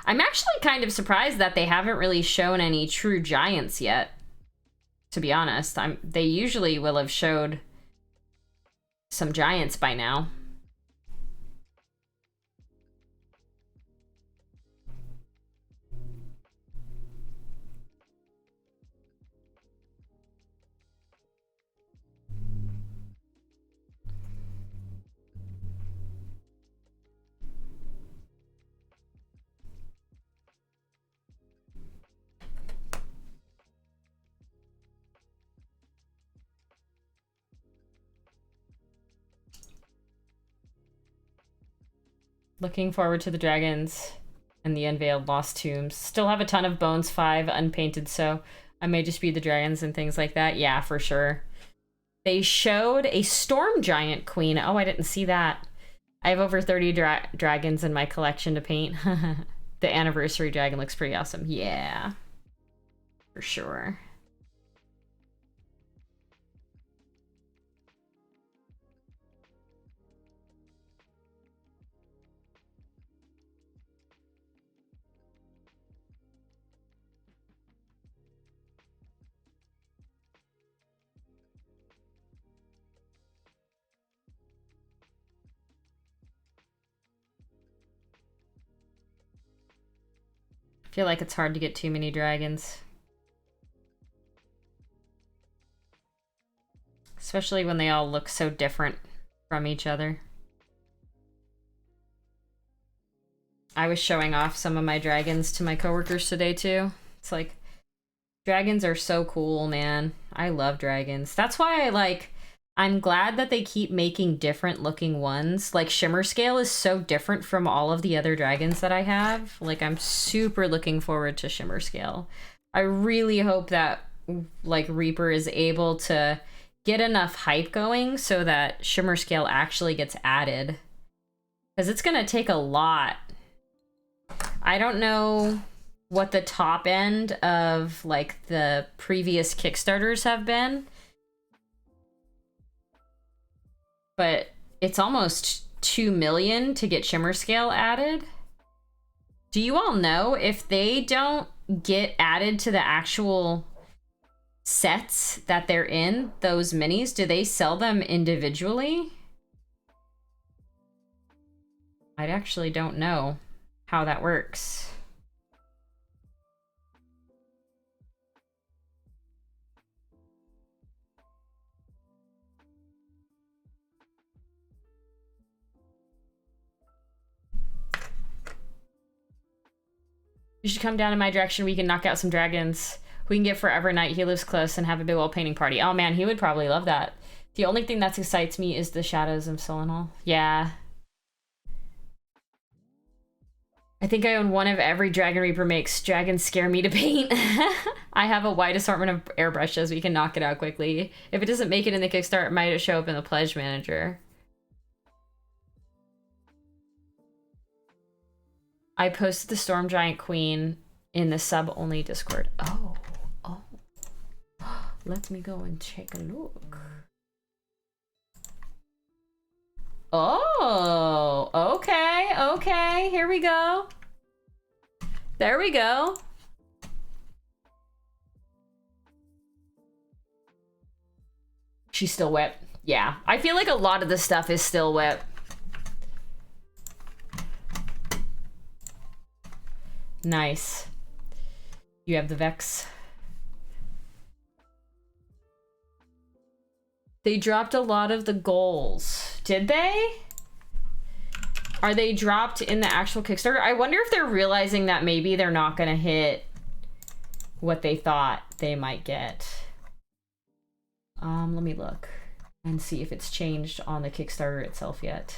I'm actually kind of surprised that they haven't really shown any true giants yet. To be honest, they usually will have showed some giants by now. Looking forward to the dragons and the unveiled lost tombs. Still have a ton of Bones 5 unpainted, so I may just be the dragons and things like that. Yeah, for sure. They showed a storm giant queen. Oh, I didn't see that. I have over 30 dragons in my collection to paint. The anniversary dragon looks pretty awesome. Yeah, for sure. I feel like it's hard to get too many dragons. Especially when they all look so different from each other. I was showing off some of my dragons to my coworkers today too. It's like, dragons are so cool, man. I love dragons. That's why I'm glad that they keep making different looking ones. Like Shimmer Scale is so different from all of the other dragons that I have. Like I'm super looking forward to Shimmer Scale. I really hope that like Reaper is able to get enough hype going so that Shimmer Scale actually gets added. Because it's gonna take a lot. I don't know what the top end of like the previous Kickstarters have been, but it's almost 2 million to get Shimmer Scale added. Do you all know if they don't get added to the actual sets that they're in, those minis, do they sell them individually? I actually don't know how that works. You should come down in my direction. We can knock out some dragons. We can get Forever Knight. He lives close and have a big old painting party. Oh man, he would probably love that. The only thing that excites me is the Shadows of Silent. Yeah. I think I own one of every Dragon Reaper makes. Dragons scare me to paint. I have a wide assortment of airbrushes. We can knock it out quickly. If it doesn't make it in the Kickstarter, it might show up in the Pledge Manager. I posted the Storm Giant Queen in the sub-only Discord. Oh. Let me go and take a look. Oh, okay. Here we go. There we go. She's still wet. Yeah, I feel like a lot of the stuff is still wet. Nice. You have the Vex. They dropped a lot of the goals. Did they? Are they dropped in the actual Kickstarter? I wonder if they're realizing that maybe they're not gonna hit what they thought they might get. Let me look and see if it's changed on the Kickstarter itself yet.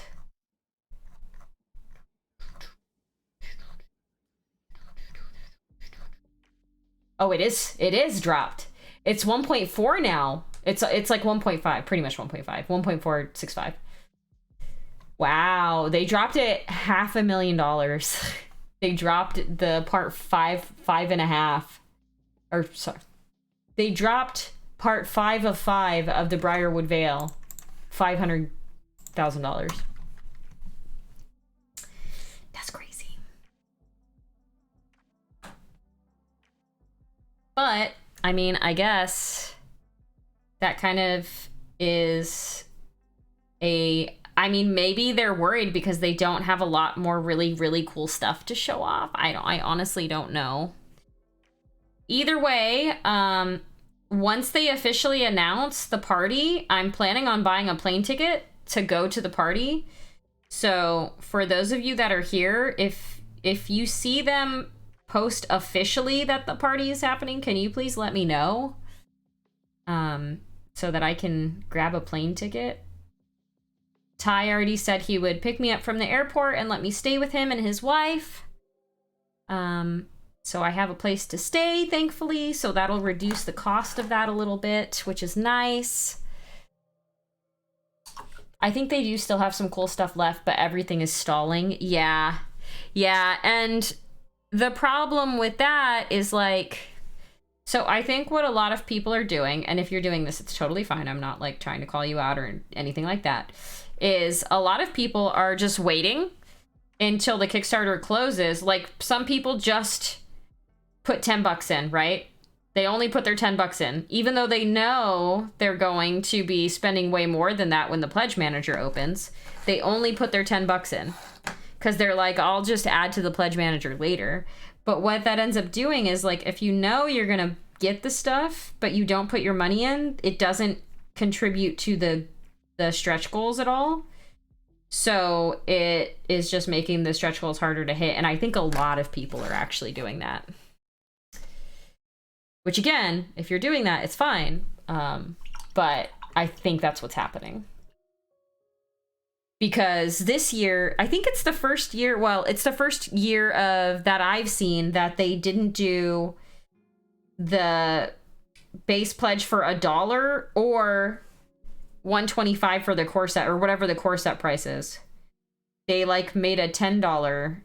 Oh, it is dropped. It's 1.4 now. It's like 1.5, pretty much 1.5, 1.465. Wow, they dropped it $500,000. They dropped the part 5.5, or sorry, they dropped part 5 of 5 of the Briarwood Vale, $500,000. That's crazy. But I mean, I guess that kind of is I mean, maybe they're worried because they don't have a lot more really, really cool stuff to show off. I honestly don't know. Either way, once they officially announce the party, I'm planning on buying a plane ticket to go to the party. So for those of you that are here, if you see them post officially that the party is happening, can you please let me know? So that I can grab a plane ticket. Ty already said he would pick me up from the airport and let me stay with him and his wife. So I have a place to stay, thankfully, so that'll reduce the cost of that a little bit, which is nice. I think they do still have some cool stuff left, but everything is stalling. Yeah, and the problem with that is like, so I think what a lot of people are doing, and if you're doing this, it's totally fine. I'm not like trying to call you out or anything like that, is a lot of people are just waiting until the Kickstarter closes. Like some people just put $10 in, right? They only put their $10 in, even though they know they're going to be spending way more than that when the Pledge Manager opens. They only put their $10 in because they're like, I'll just add to the Pledge Manager later. But what that ends up doing is, like, if you know you're going to get the stuff, but you don't put your money in, it doesn't contribute to the stretch goals at all. So it is just making the stretch goals harder to hit. And I think a lot of people are actually doing that. Which, again, if you're doing that, it's fine. But I think that's what's happening. Because this year, I think it's the first year, well, it's the first year of that I've seen that they didn't do the base pledge for $1 or $125 for the core set, or whatever the core set price is. They like made a $10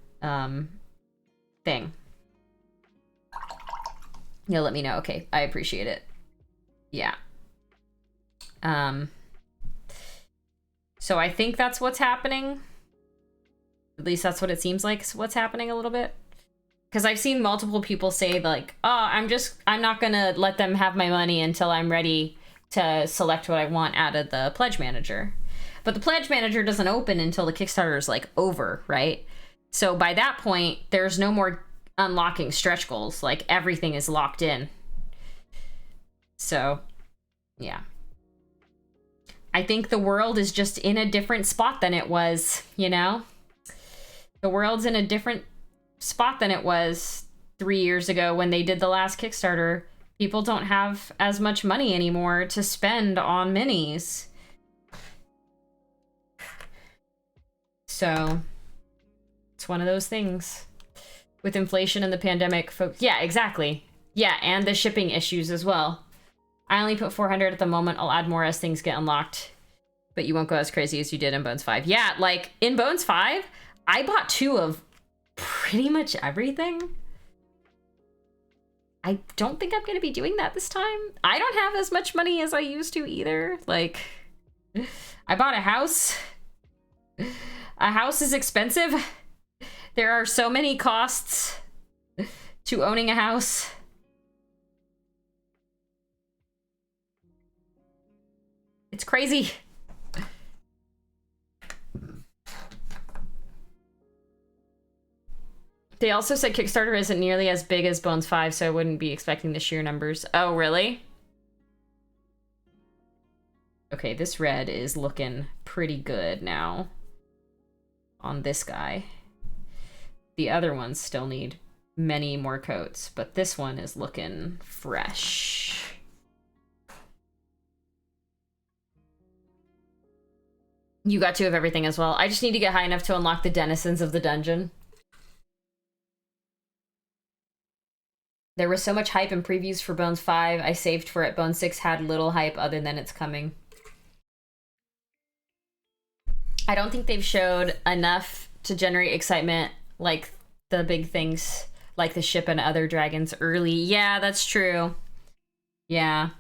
thing. You'll let me know. Okay, I appreciate it. Yeah. So I think that's what's happening. At least that's what it seems like what's happening a little bit. Because I've seen multiple people say like, oh, I'm not gonna let them have my money until I'm ready to select what I want out of the Pledge Manager. But the Pledge Manager doesn't open until the Kickstarter is like over, right? So by that point, there's no more unlocking stretch goals. Like everything is locked in. So, yeah. I think the world is just in a different spot than it was, you know? The world's in a different spot than it was 3 years ago when they did the last Kickstarter. People don't have as much money anymore to spend on minis. So, it's one of those things. With inflation and the pandemic, folks. Yeah, exactly. Yeah, and the shipping issues as well. I only put 400 at the moment. I'll add more as things get unlocked. But you won't go as crazy as you did in Bones 5. Yeah, like, in Bones 5, I bought 2 of pretty much everything. I don't think I'm going to be doing that this time. I don't have as much money as I used to either. Like, I bought a house. A house is expensive. There are so many costs to owning a house. It's crazy. They also said Kickstarter isn't nearly as big as Bones 5, so I wouldn't be expecting the sheer numbers. Oh, really? Okay, this red is looking pretty good now on this guy. The other ones still need many more coats, but this one is looking fresh. You got 2 of everything as well. I just need to get high enough to unlock the denizens of the dungeon. There was so much hype and previews for Bones 5. I saved for it. Bones 6 had little hype other than it's coming. I don't think they've showed enough to generate excitement like the big things, like the ship and other dragons early. Yeah, that's true. Yeah.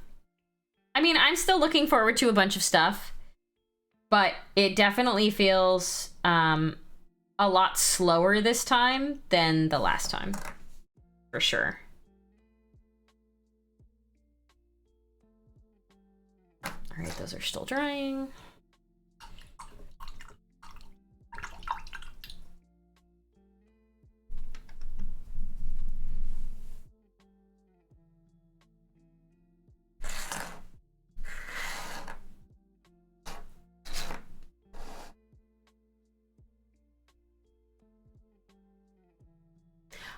I mean, I'm still looking forward to a bunch of stuff, but it definitely feels a lot slower this time than the last time, for sure. All right, those are still drying.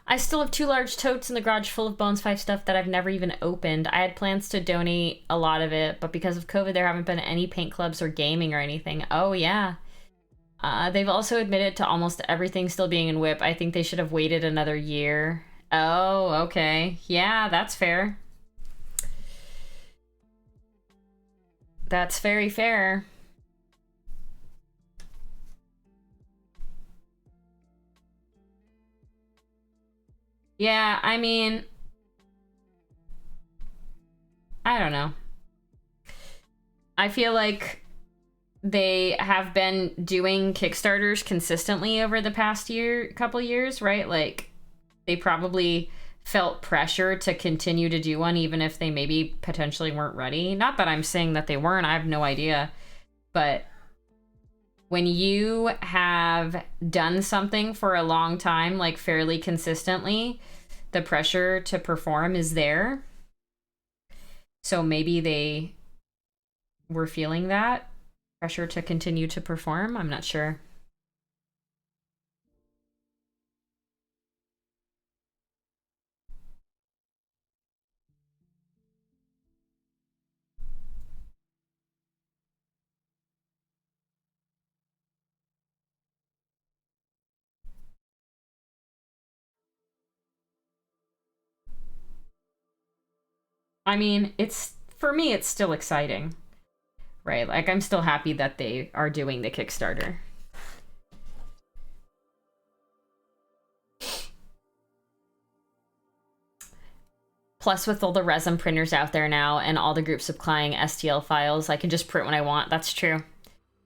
I still have 2 large totes in the garage full of Bones 5 stuff that I've never even opened. I had plans to donate a lot of it, but because of COVID, there haven't been any paint clubs or gaming or anything. Oh, yeah. They've also admitted to almost everything still being in WIP. I think they should have waited another year. Oh, okay. Yeah, that's fair. That's very fair. Yeah, I mean, I don't know. I feel like they have been doing Kickstarters consistently over the past couple years, right? Like, they probably felt pressure to continue to do one, even if they maybe potentially weren't ready. Not that I'm saying that they weren't, I have no idea. But when you have done something for a long time, like fairly consistently, the pressure to perform is there. So maybe they were feeling that pressure to continue to perform. I'm not sure. I mean, for me, it's still exciting, right? Like, I'm still happy that they are doing the Kickstarter. Plus, with all the resin printers out there now and all the groups supplying STL files, I can just print when I want. That's true.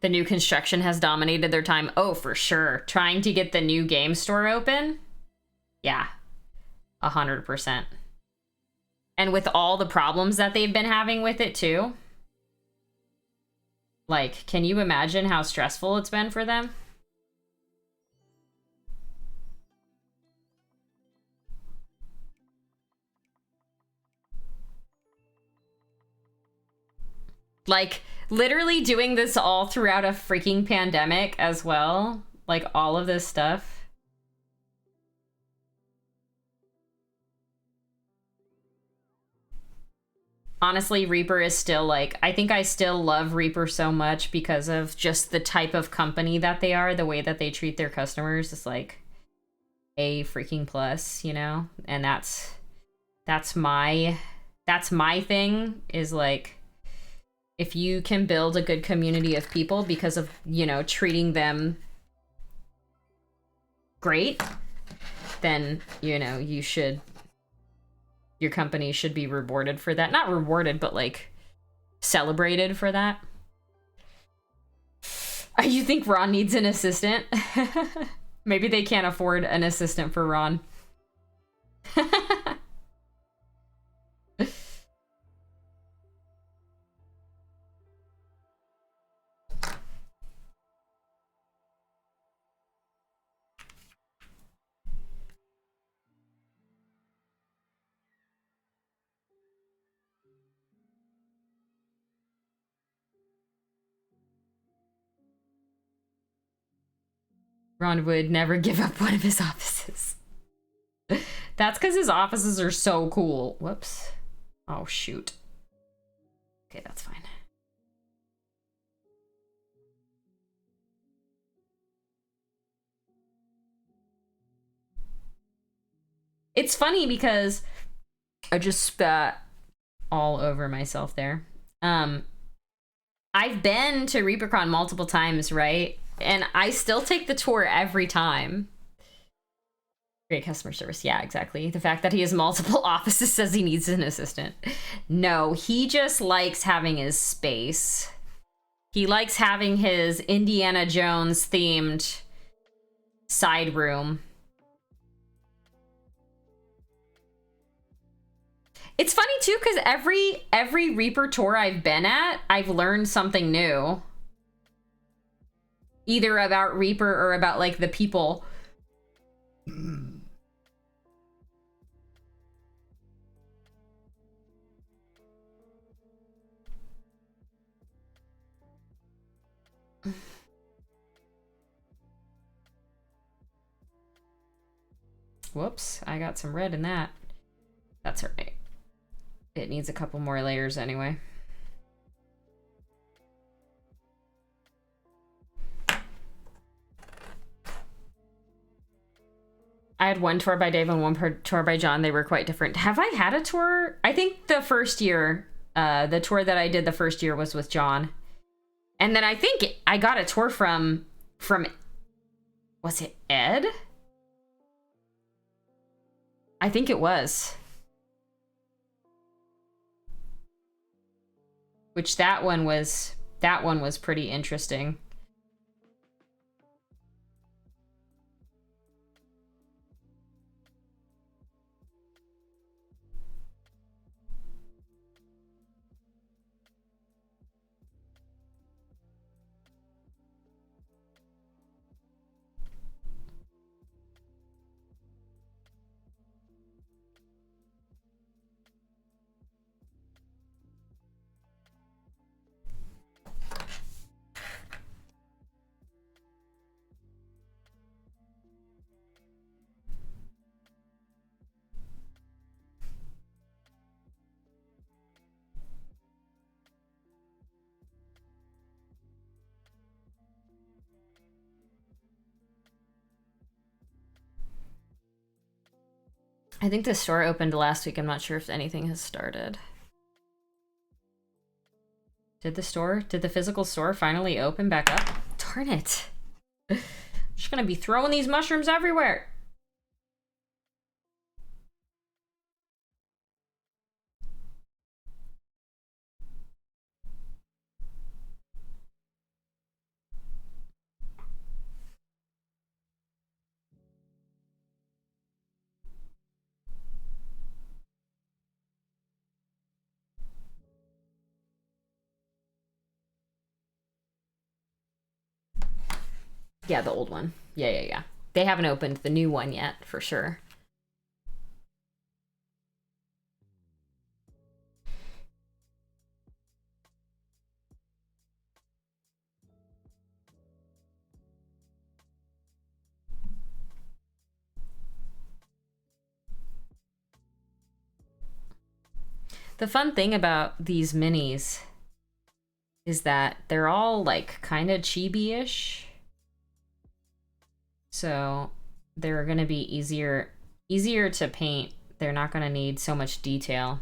The new construction has dominated their time. Oh, for sure. Trying to get the new game store open? Yeah. 100%. And with all the problems that they've been having with it, too. Like, can you imagine how stressful it's been for them? Like, literally doing this all throughout a freaking pandemic as well. Like, all of this stuff. Honestly, Reaper is still like, I think I still love Reaper so much because of just the type of company that they are, the way that they treat their customers. It's like, A freaking plus, you know? And that's my thing, is like, if you can build a good community of people because of, you know, treating them great, then, you know, your company should be rewarded for that. Not rewarded, but like celebrated for that. You think Ron needs an assistant? Maybe they can't afford an assistant for Ron. Ron would never give up one of his offices. That's because his offices are so cool. Whoops. Oh, shoot. Okay, that's fine. It's funny because I just spat all over myself there. I've been to ReaperCon multiple times, right? And I still take the tour every time. Great customer service. Yeah, exactly. The fact that he has multiple offices says he needs an assistant. No, he just likes having his space. He likes having his Indiana Jones themed side room. It's funny too, because every Reaper tour I've been at, I've learned something new. Either about Reaper or about like the people. Whoops, I got some red in that. That's all right. It needs a couple more layers anyway. I had one tour by Dave and one tour by John. They were quite different. Have I had a tour? I think the first year, the tour that I did the first year was with John. And then I think I got a tour from was it Ed? I think it was. Which that one was pretty interesting. I think the store opened last week. I'm not sure if anything has started. Did the physical store finally open back up? Darn it. I'm just gonna be throwing these mushrooms everywhere. Yeah, the old one. Yeah. They haven't opened the new one yet, for sure. The fun thing about these minis is that they're all like kind of chibi-ish. So they're gonna be easier to paint. They're not gonna need so much detail.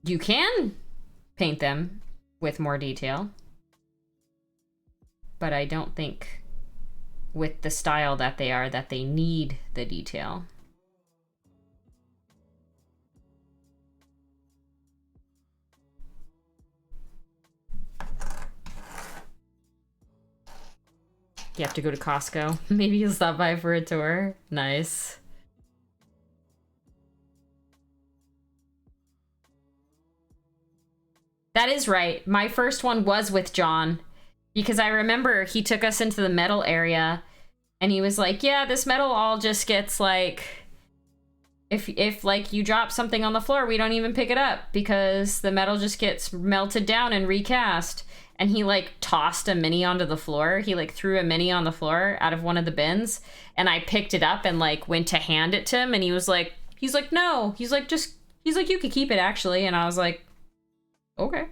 You can paint them with more detail, but I don't think with the style that they are that they need the detail. You have to go to Costco. Maybe you'll stop by for a tour. Nice. That is right. My first one was with John, because I remember he took us into the metal area and he was like, yeah, this metal all just gets like, if like you drop something on the floor, we don't even pick it up because the metal just gets melted down and recast. And he like tossed a mini onto the floor. He like threw a mini on the floor out of one of the bins, and I picked it up and like went to hand it to him, and he's like, no. He's like, you could keep it actually. And I was like, okay.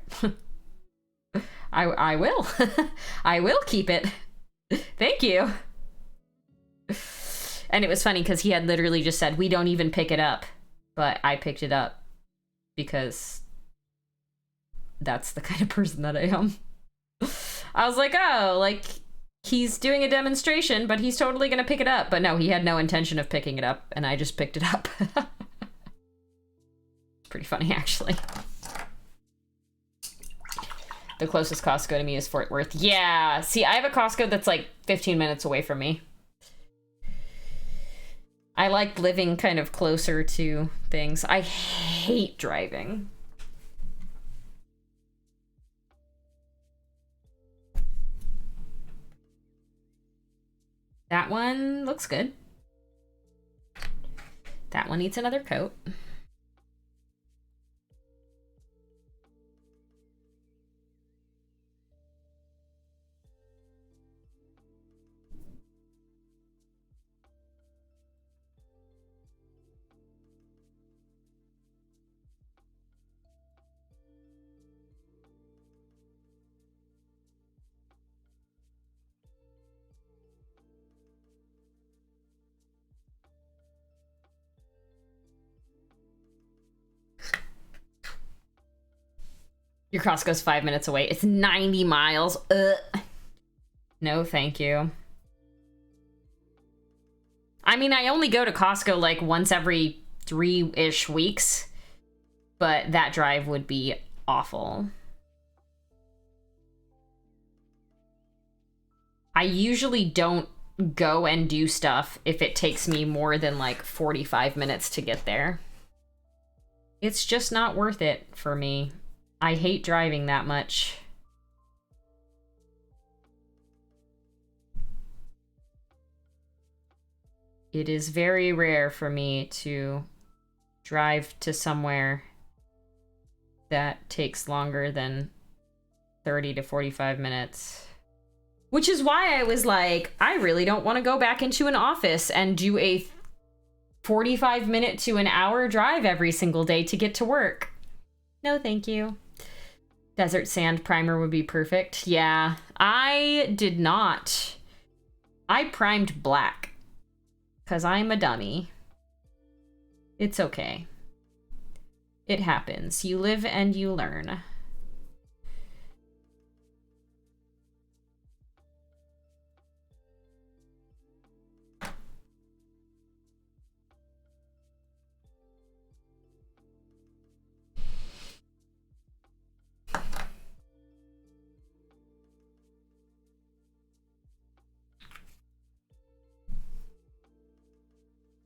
I will. I will keep it. Thank you. And it was funny because he had literally just said, we don't even pick it up. But I picked it up because that's the kind of person that I am. I was like, oh, like, he's doing a demonstration, but he's totally gonna pick it up. But no, he had no intention of picking it up, and I just picked it up. It's pretty funny, actually. The closest Costco to me is Fort Worth. Yeah, see, I have a Costco that's like 15 minutes away from me. I like living kind of closer to things. I hate driving. That one looks good. That one needs another coat. Your Costco's 5 minutes away. It's 90 miles. Ugh. No, thank you. I mean, I only go to Costco like once every 3-ish weeks, but that drive would be awful. I usually don't go and do stuff if it takes me more than like 45 minutes to get there. It's just not worth it for me. I hate driving that much. It is very rare for me to drive to somewhere that takes longer than 30 to 45 minutes. Which is why I was like, I really don't want to go back into an office and do a 45-minute to an hour drive every single day to get to work. No, thank you. Desert sand primer would be perfect. Yeah, I did not. I primed black because I'm a dummy. It's okay. It happens. You live and you learn.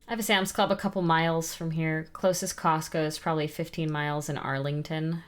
I have a Sam's Club a couple miles from here. Closest Costco is probably 15 miles in Arlington.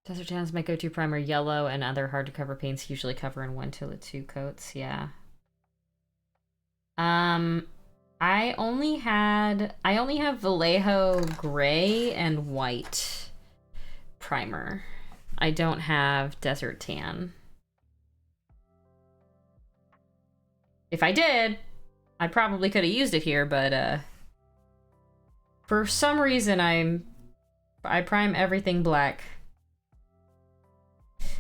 Desert Tan is my go-to primer. Yellow and other hard-to-cover paints usually cover in 1 to 2 coats. Yeah. Um, I only have Vallejo gray and white primer. I don't have desert tan. If I did, I probably could have used it here, but for some reason I prime everything black.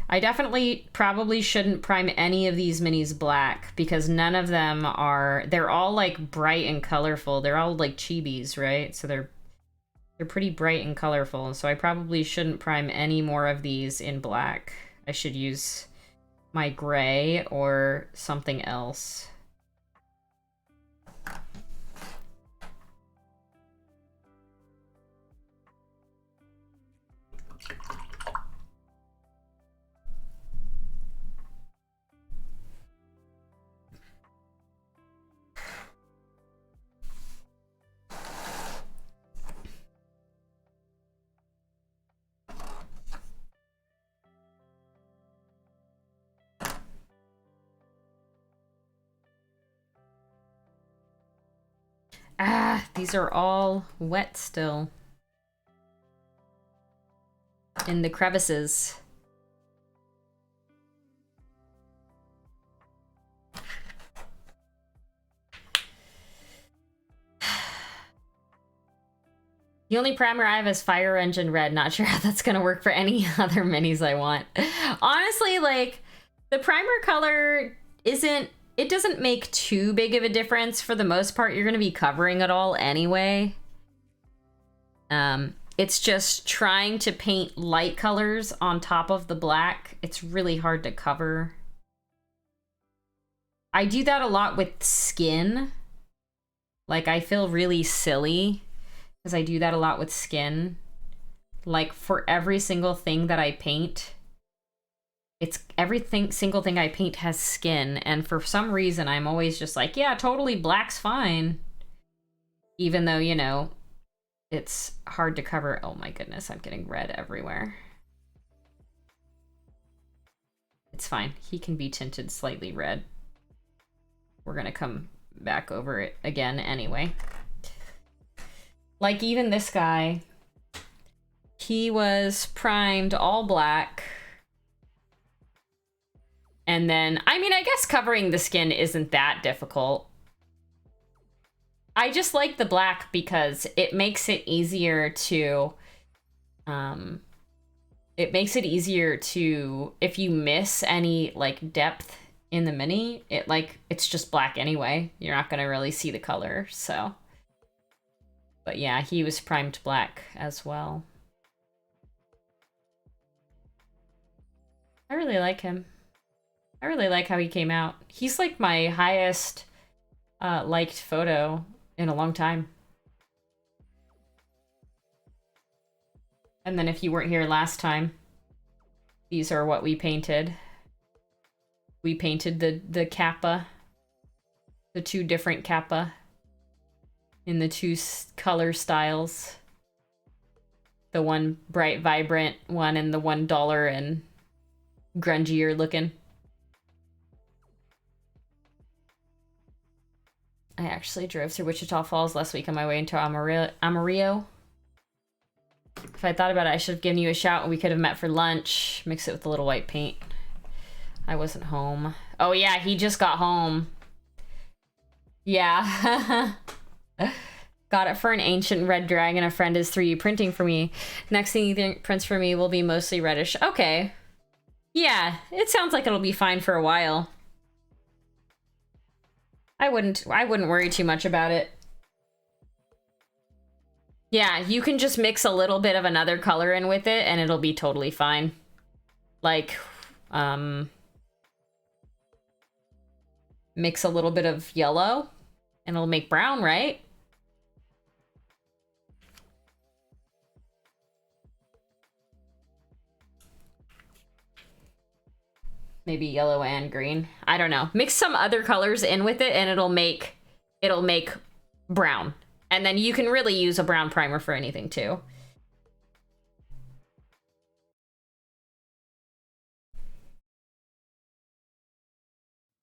I definitely probably shouldn't prime any of these minis black because none of them are, they're all like bright and colorful. They're all like chibis, right? So they're pretty bright and colorful. So I probably shouldn't prime any more of these in black. I should use my gray or something else. Ah, these are all wet still. In the crevices. The only primer I have is Fire Engine Red. Not sure how that's gonna work for any other minis I want. Honestly, like, the primer color it doesn't make too big of a difference. For the most part, you're gonna be covering it all anyway. It's just trying to paint light colors on top of the black. It's really hard to cover. I do that a lot with skin. Like, I feel really silly because I do that a lot with skin. Like, for every single thing that I paint, single thing I paint has skin, and for some reason I'm always just like, yeah, totally black's fine. Even though, you know, it's hard to cover. Oh my goodness, I'm getting red everywhere. It's fine. He can be tinted slightly red. We're gonna come back over it again anyway. Like, even this guy, he was primed all black. And then, I mean, I guess covering the skin isn't that difficult. I just like the black because it makes it easier to, if you miss any, like, depth in the mini, it's just black anyway. You're not gonna really see the color, so. But yeah, he was primed black as well. I really like him. I really like how he came out. He's like my highest liked photo in a long time. And then if you weren't here last time, these are what we painted. We painted the kappa, the two different kappa in the two color styles. The one bright, vibrant one and the $1 and grungier looking. I actually drove through Wichita Falls last week on my way into Amarillo. If I thought about it, I should have given you a shout and we could have met for lunch. Mix it with a little white paint. I wasn't home. Oh yeah, he just got home. Yeah. Got it for an ancient red dragon. A friend is 3D printing for me. Next thing he prints for me will be mostly reddish. Okay. Yeah, it sounds like it'll be fine for a while. I wouldn't worry too much about it. Yeah, you can just mix a little bit of another color in with it and it'll be totally fine. Like, mix a little bit of yellow and it'll make brown, right? Maybe yellow and green. I don't know. Mix some other colors in with it and it'll make brown. And then you can really use a brown primer for anything too.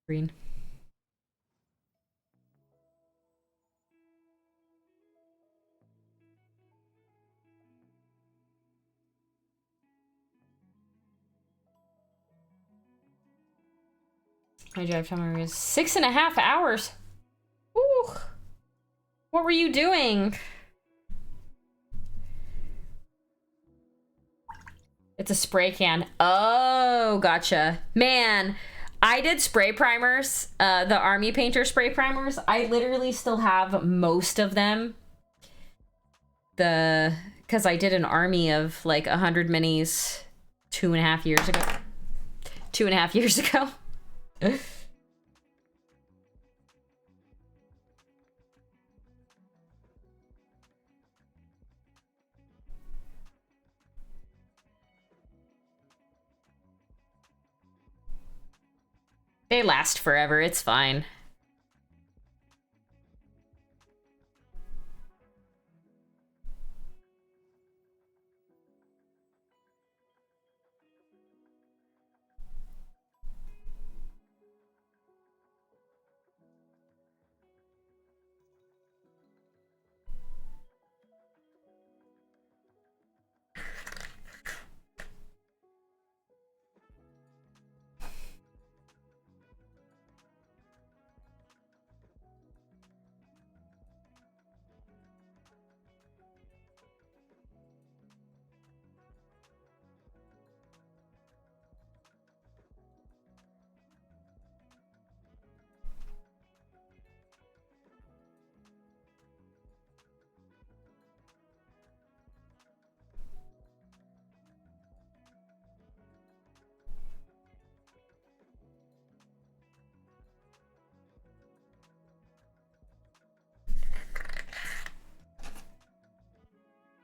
Green. My drive timer is 6.5 hours. Ooh. What were you doing? It's a spray can. Oh, gotcha. Man, I did spray primers, the Army Painter spray primers. I literally still have most of them. Because I did an army of like 100 minis 2.5 years ago. 2.5 years ago. They last forever, it's fine.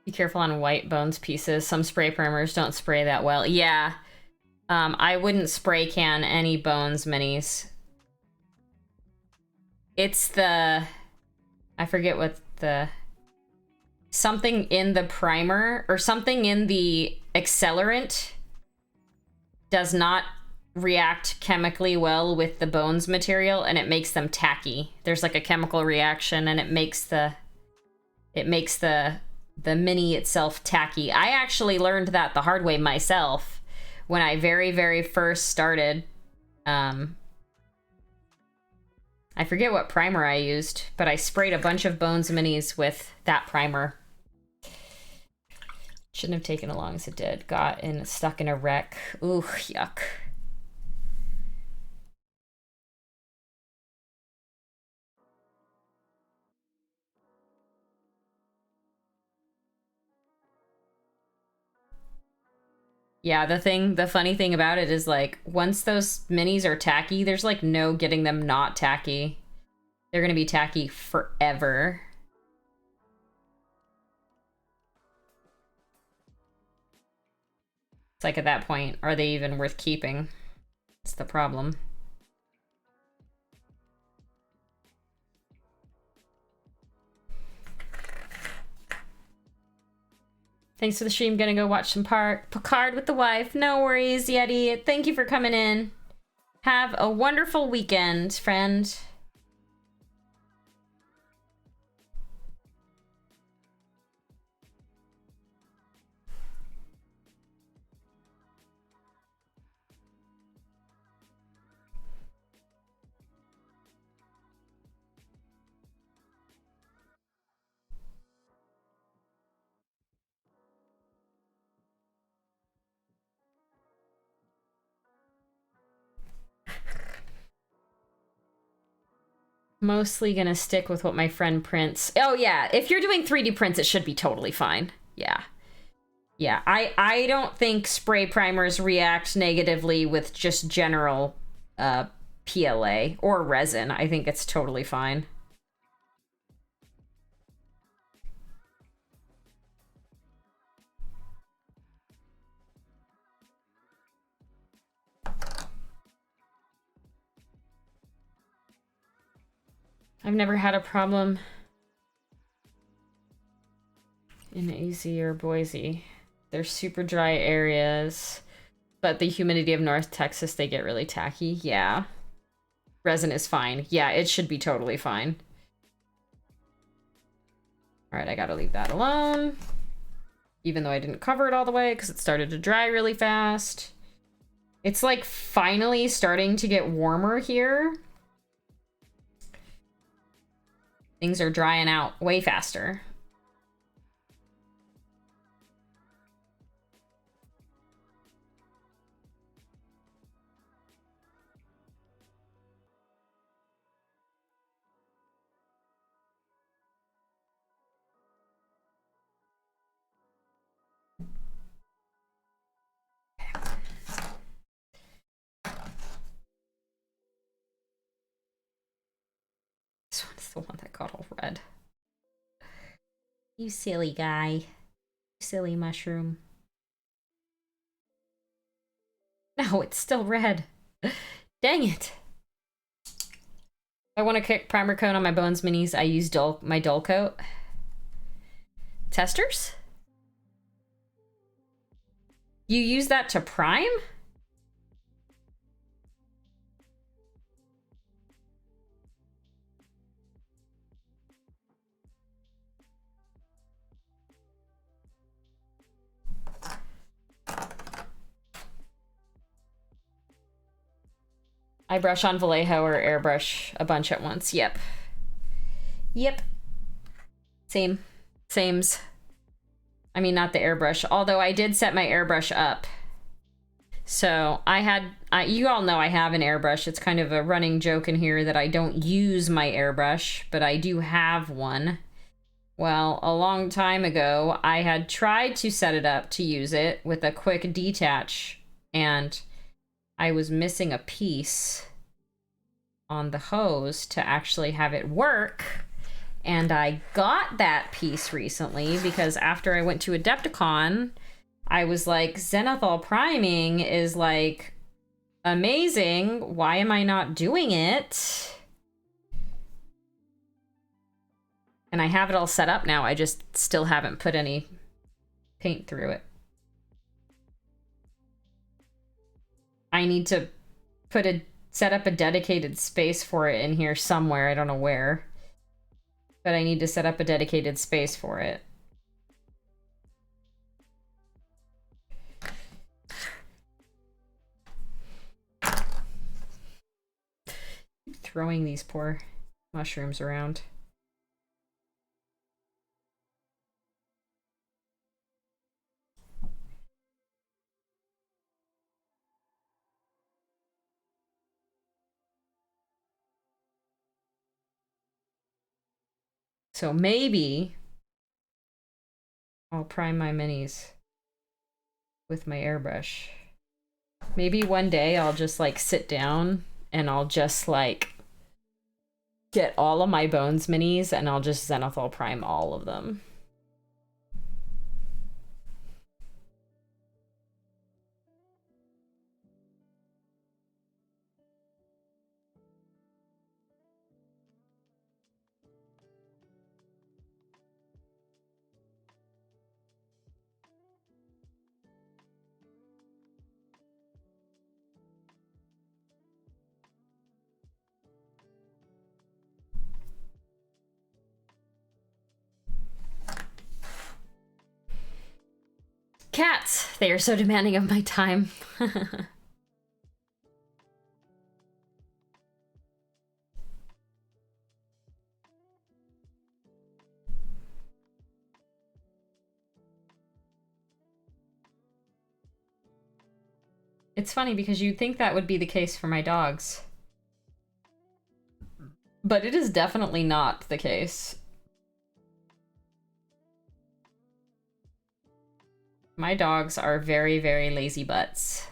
Be careful on white bones pieces. Some spray primers don't spray that well. Yeah. I wouldn't spray can any bones minis. It's the... I forget what the... Something in the primer or something in the accelerant does not react chemically well with the bones material, and it makes them tacky. There's like a chemical reaction, and it makes the mini itself tacky. I actually learned that the hard way myself when I very, very first started. I forget what primer I used, but I sprayed a bunch of Bones minis with that primer. Shouldn't have taken as long as it did. Got stuck in a wreck. Ooh, yuck. Yeah, the funny thing about it is, like, once those minis are tacky, there's, like, no getting them not tacky. They're gonna be tacky forever. It's like, at that point, are they even worth keeping? That's the problem. Thanks for the stream. Gonna go watch some Picard with the wife. No worries, Yeti. Thank you for coming in. Have a wonderful weekend, friend. Mostly gonna stick with what my friend prints. Oh yeah, if you're doing 3D prints, it should be totally fine. Yeah. Yeah, I don't think spray primers react negatively with just general PLA or resin. I think it's totally fine. I've never had a problem in AZ or Boise. They're super dry areas, but the humidity of North Texas, they get really tacky. Yeah. Resin is fine. Yeah, it should be totally fine. All right, I gotta leave that alone. Even though I didn't cover it all the way because it started to dry really fast. It's like finally starting to get warmer here. Things are drying out way faster. This one's the one that got all red. You silly guy. You silly mushroom. No, it's still red. Dang it. I want to kick primer coat on my Bones Minis. I use my dull coat. Testers? You use that to prime? I brush on Vallejo or airbrush a bunch at once. Yep. Yep. Same. Sames. I mean, not the airbrush. Although I did set my airbrush up. So you all know I have an airbrush. It's kind of a running joke in here that I don't use my airbrush, but I do have one. Well, a long time ago, I had tried to set it up to use it with a quick detach, and I was missing a piece on the hose to actually have it work. And I got that piece recently because after I went to Adepticon, I was like, Zenithal priming is like amazing. Why am I not doing it? And I have it all set up now. I just still haven't put any paint through it. I need to set up a dedicated space for it in here somewhere. I don't know where. But I need to set up a dedicated space for it. Throwing these poor mushrooms around. So maybe I'll prime my minis with my airbrush. Maybe one day I'll just like sit down and I'll just like get all of my Bones Minis and I'll just Zenithal prime all of them. Cats! They are so demanding of my time. It's funny because you'd think that would be the case for my dogs. But it is definitely not the case. My dogs are very, very lazy butts.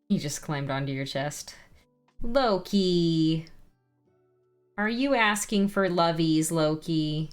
He just climbed onto your chest. Loki! Are you asking for lovies, Loki?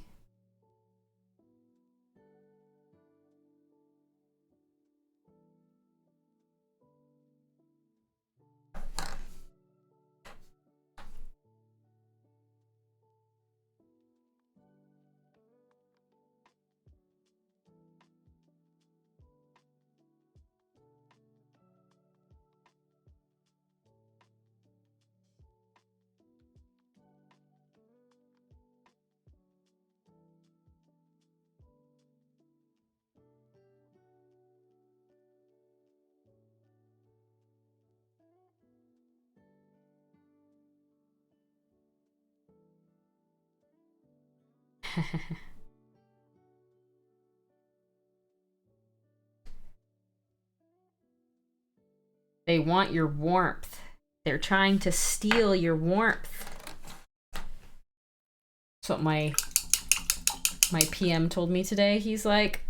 They want your warmth. They're trying to steal your warmth. That's what my PM told me today. He's like,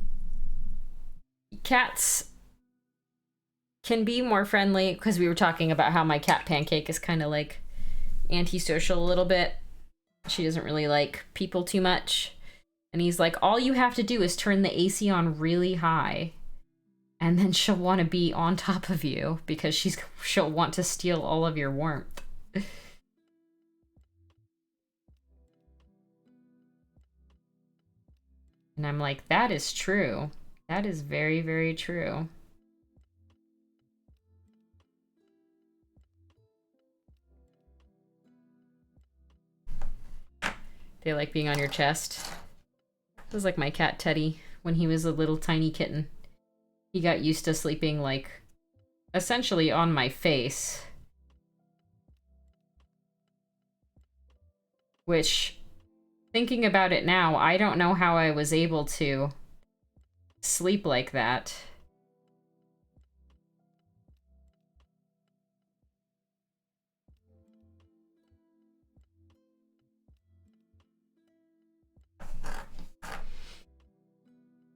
cats can be more friendly, because we were talking about how my cat Pancake is kind of like antisocial a little bit. She doesn't really like people too much. And he's like, all you have to do is turn the AC on really high, and then she'll want to be on top of you because she'll want to steal all of your warmth. And I'm like, that is true. That is very, very true. They like being on your chest. It was like my cat Teddy when he was a little tiny kitten. He got used to sleeping like essentially on my face. Which, thinking about it now, I don't know how I was able to sleep like that.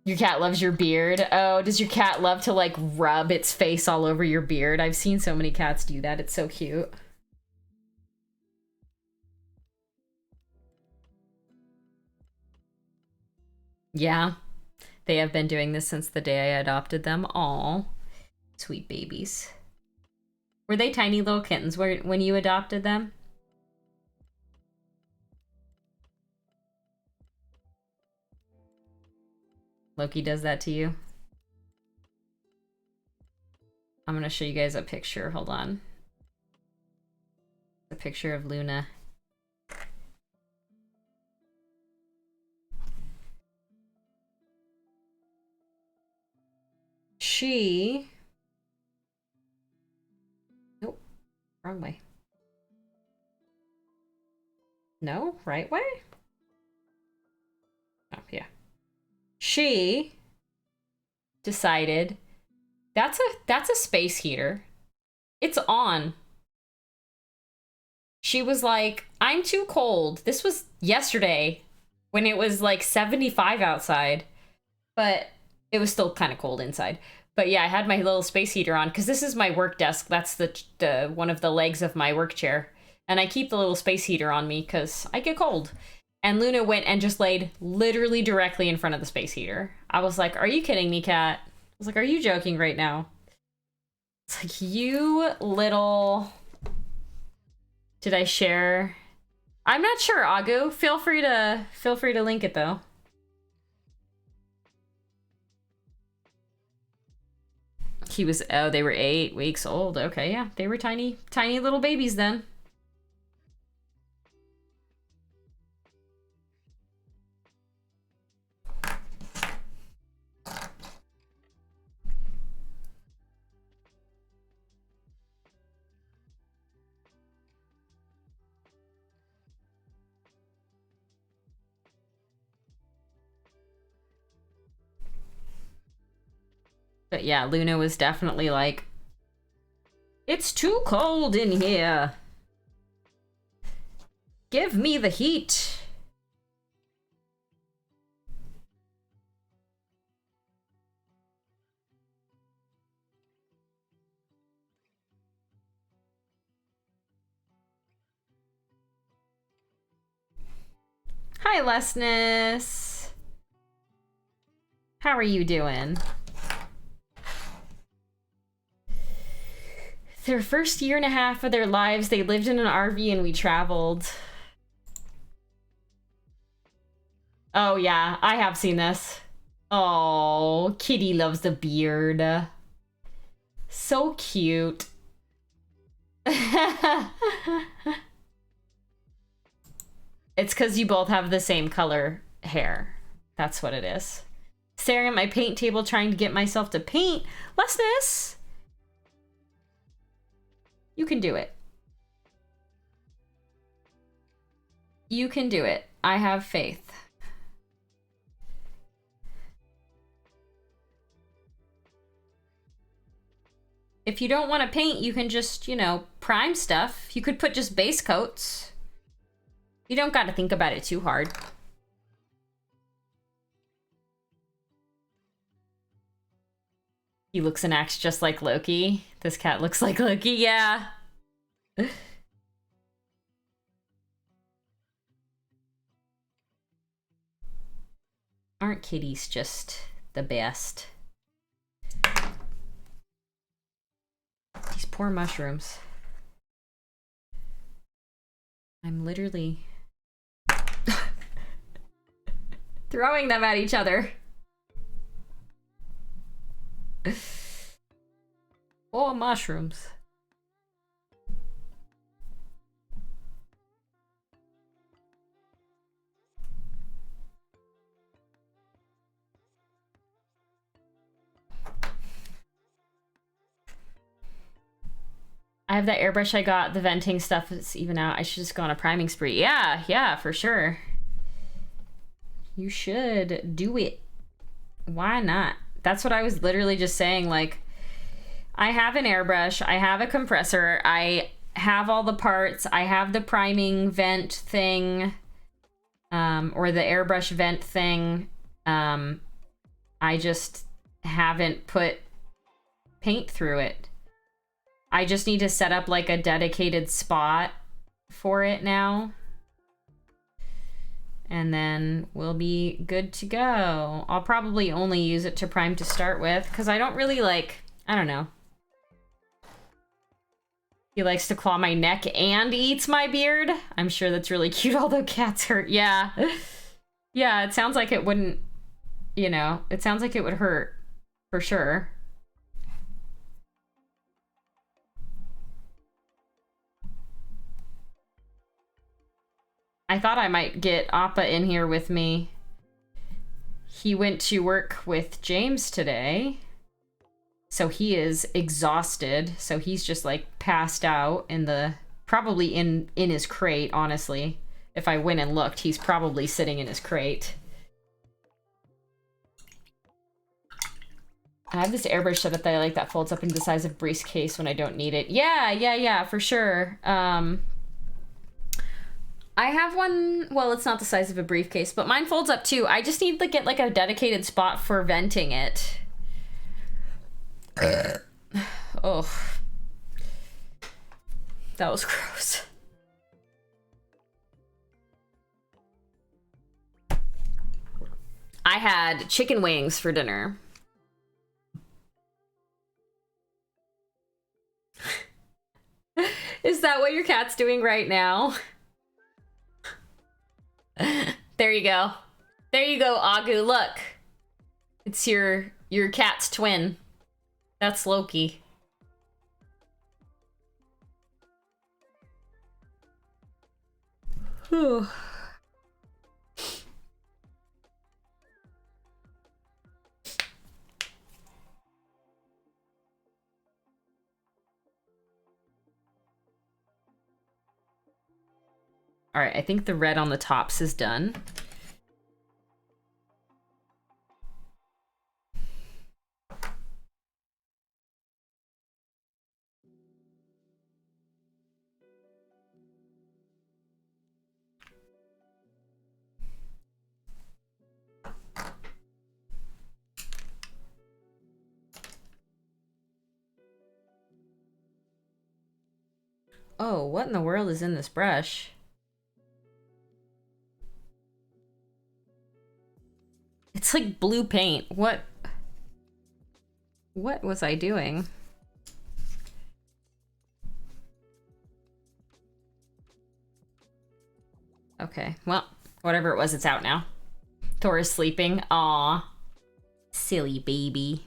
Your cat loves your beard. Oh, does your cat love to like rub its face all over your beard? I've seen so many cats do that. It's so cute. Yeah, they have been doing this since the day I adopted them. All sweet babies. Were they tiny little kittens when you adopted them? Loki does that to you? I'm gonna show you guys a picture. Hold on. A picture of Luna. She... Nope. Wrong way. No? Right way? Oh, yeah. She decided that's a space heater. It's on. She was like, I'm too cold. This was yesterday when it was like 75 outside, but it was still kind of cold inside. But yeah, I had my little space heater on because this is my work desk. That's the one of the legs of my work chair. And I keep the little space heater on me because I get cold. And Luna went and just laid literally directly in front of the space heater. I was like, are you kidding me, cat? I was like, are you joking right now? It's like, you little... Did I share? I'm not sure, Agu. Feel free to link it though. He was, oh, they were 8 weeks old. Okay, yeah. They were tiny little babies then. But yeah, Luna was definitely like, it's too cold in here. Give me the heat. Hi, Lesness. How are you doing? Their first year and a half of their lives, they lived in an RV and we traveled. Oh yeah, I have seen this. Oh, Kitty loves the beard. So cute. It's because you both have the same color hair. That's what it is. Staring at my paint table trying to get myself to paint. Lesness! You can do it. You can do it. I have faith. if you don't want to paint, you can just, you know, prime stuff. You could put just base coats. You don't got to think about it too hard. He looks and acts just like Loki. This cat looks like Loki, yeah. Aren't kitties just the best? These poor mushrooms. I'm literally throwing them at each other. Oh, mushrooms. I have that airbrush I got. The venting stuff is even out. I should just go on a priming spree. Yeah, for sure. You should do it. Why not? That's what I was literally just saying. Like, I have an airbrush. I have a compressor. I have all the parts. I have the priming vent thing, or the airbrush vent thing. I just haven't put paint through it. I just need to set up like a dedicated spot for it now. And then we'll be good to go. I'll probably only use it to prime to start with, because I don't really like, I don't know. He likes to claw my neck and eats my beard. I'm sure that's really cute, although cats hurt. Yeah. Yeah, it sounds like it wouldn't, you know, it sounds like it would hurt, for sure. I thought I might get Appa in here with me. He went to work with James today. So he is exhausted. So he's just like passed out in the, probably in his crate, honestly. If I went and looked, he's probably sitting in his crate. I have this airbrush setup that I like that folds up into the size of a briefcase when I don't need it. Yeah, for sure. I have one, well, it's not the size of a briefcase, but mine folds up too. I just need to get like a dedicated spot for venting it. Oh. That was gross. I had chicken wings for dinner. Is that what your cat's doing right now? There you go. There you go, Agu. Look. It's your cat's twin. That's Loki. Whew. All right, I think the red on the tops is done. Oh, what in the world is in this brush? It's like blue paint. What was I doing? Okay, well, whatever it was, it's out now. Thor is sleeping. Aw. Silly baby.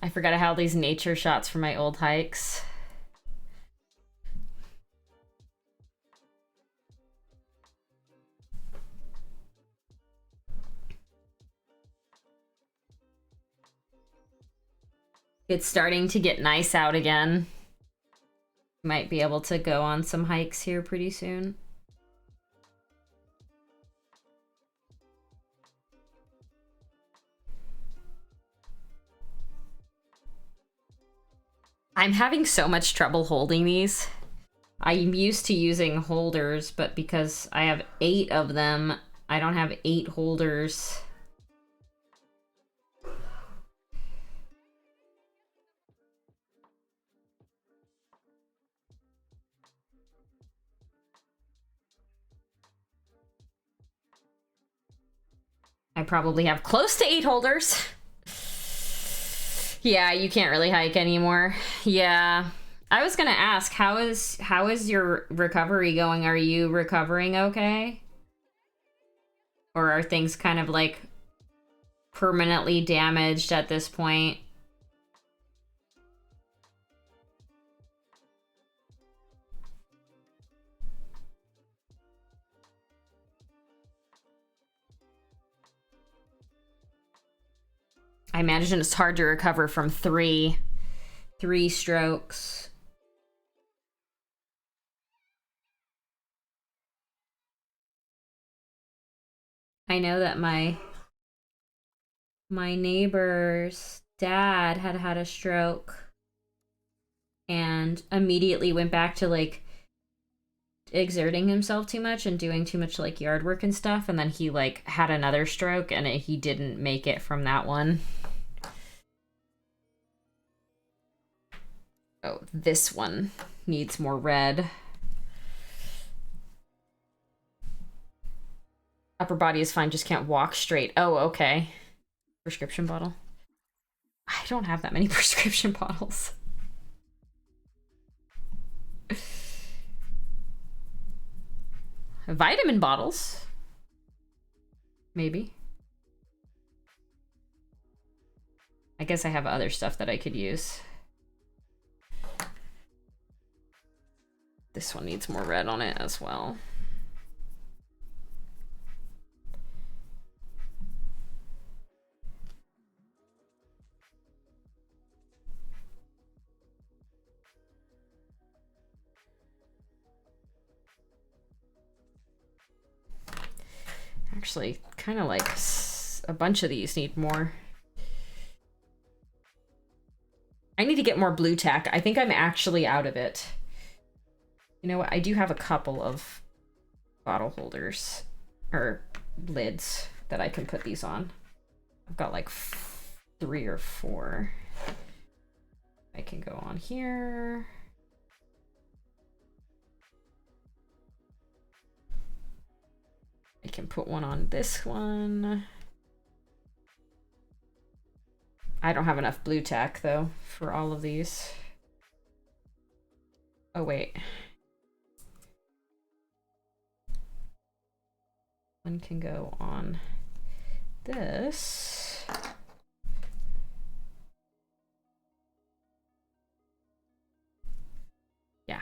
I forgot how these nature shots for my old hikes. It's starting to get nice out again. Might be able to go on some hikes here pretty soon. I'm having so much trouble holding these. I'm used to using holders, but because I have 8 of them, I don't have 8 holders. I probably have close to 8 holders. Yeah, you can't really hike anymore. Yeah. I was gonna ask, how is your recovery going? Are you recovering okay? Or are things kind of like permanently damaged at this point? I imagine it's hard to recover from three strokes. I know that my neighbor's dad had a stroke and immediately went back to like exerting himself too much and doing too much like yard work and stuff, and then he like had another stroke and he didn't make it from that one. Oh, this one needs more red. Upper body is fine, just can't walk straight. Oh, okay. Prescription bottle. I don't have that many prescription bottles. Vitamin bottles. Maybe. I guess I have other stuff that I could use. This one needs more red on it as well. Actually, kind of like a bunch of these need more. I need to get more blue tack. I think I'm actually out of it. You know what? I do have a couple of bottle holders or lids that I can put these on. I've got like 3 or 4. I can go on here. I can put one on this one. I don't have enough blue tack though for all of these. Oh wait. One can go on this. Yeah.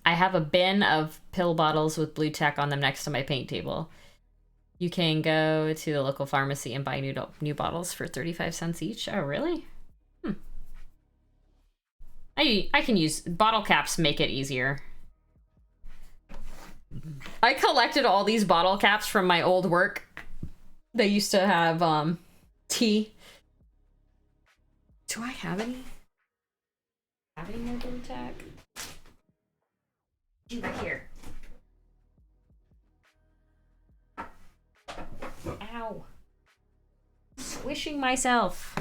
I have a bin of pill bottles with blue tack on them next to my paint table. You can go to the local pharmacy and buy new bottles for 35 cents each. Oh, really? I can use bottle caps, make it easier. I collected all these bottle caps from my old work. They used to have tea. Do I have any? Have any more blue tack? Here. Ow. Squishing myself.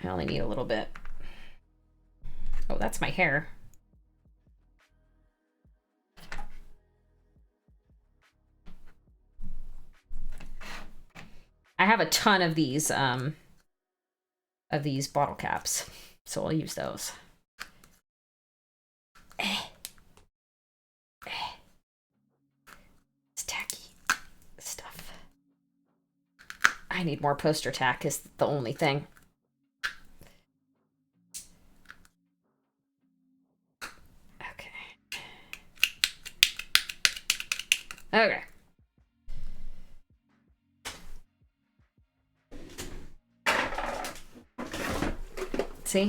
I only need a little bit. Oh, that's my hair. I have a ton of these of these bottle caps. So I'll use those. It's tacky stuff. I need more poster tack is the only thing. Okay. Okay. See?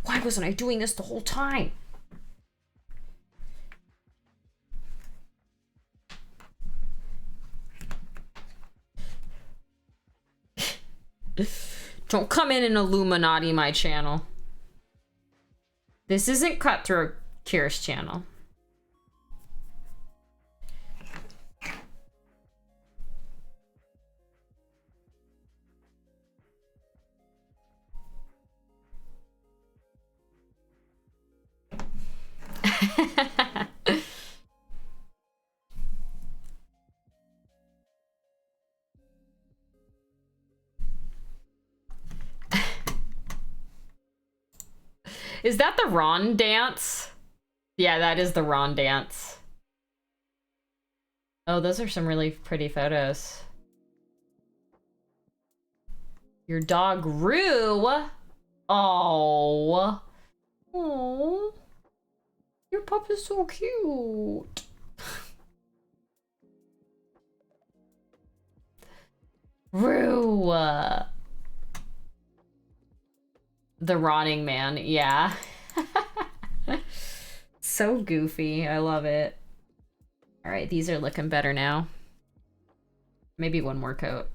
Why wasn't I doing this the whole time? Don't come in and Illuminati my channel. This isn't Cutthroat Cure's channel. Is that the Ron dance? Yeah, that is the Ron dance. Oh, those are some really pretty photos. Your dog Rue. Oh. Oh. Your pup is so cute. Rue. The Ronning Man, yeah. So goofy. I love it. All right, these are looking better now. Maybe one more coat.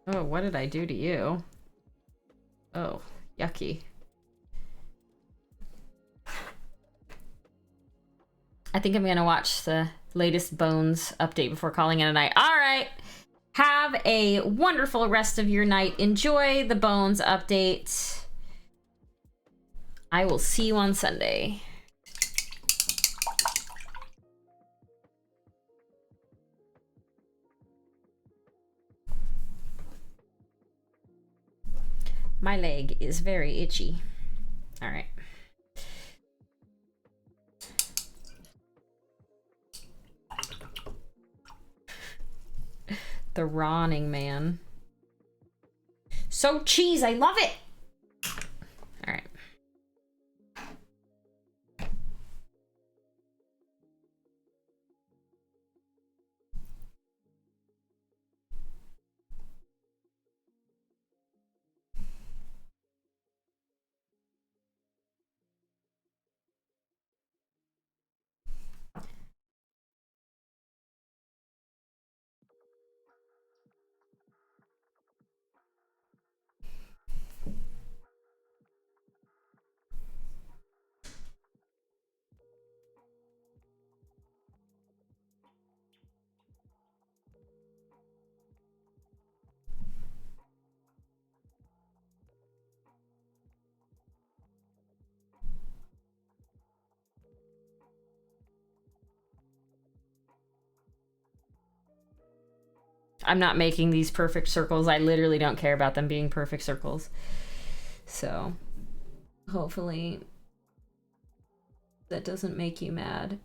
Oh, what did I do to you? Oh, yucky. I think I'm gonna watch the latest Bones update before calling it a night. All right. Have a wonderful rest of your night. Enjoy the Bones update. I will see you on Sunday. My leg is very itchy. All right. The Ronning Man. So cheese, I love it. All right. I'm not making these perfect circles. I literally don't care about them being perfect circles. So, hopefully that doesn't make you mad.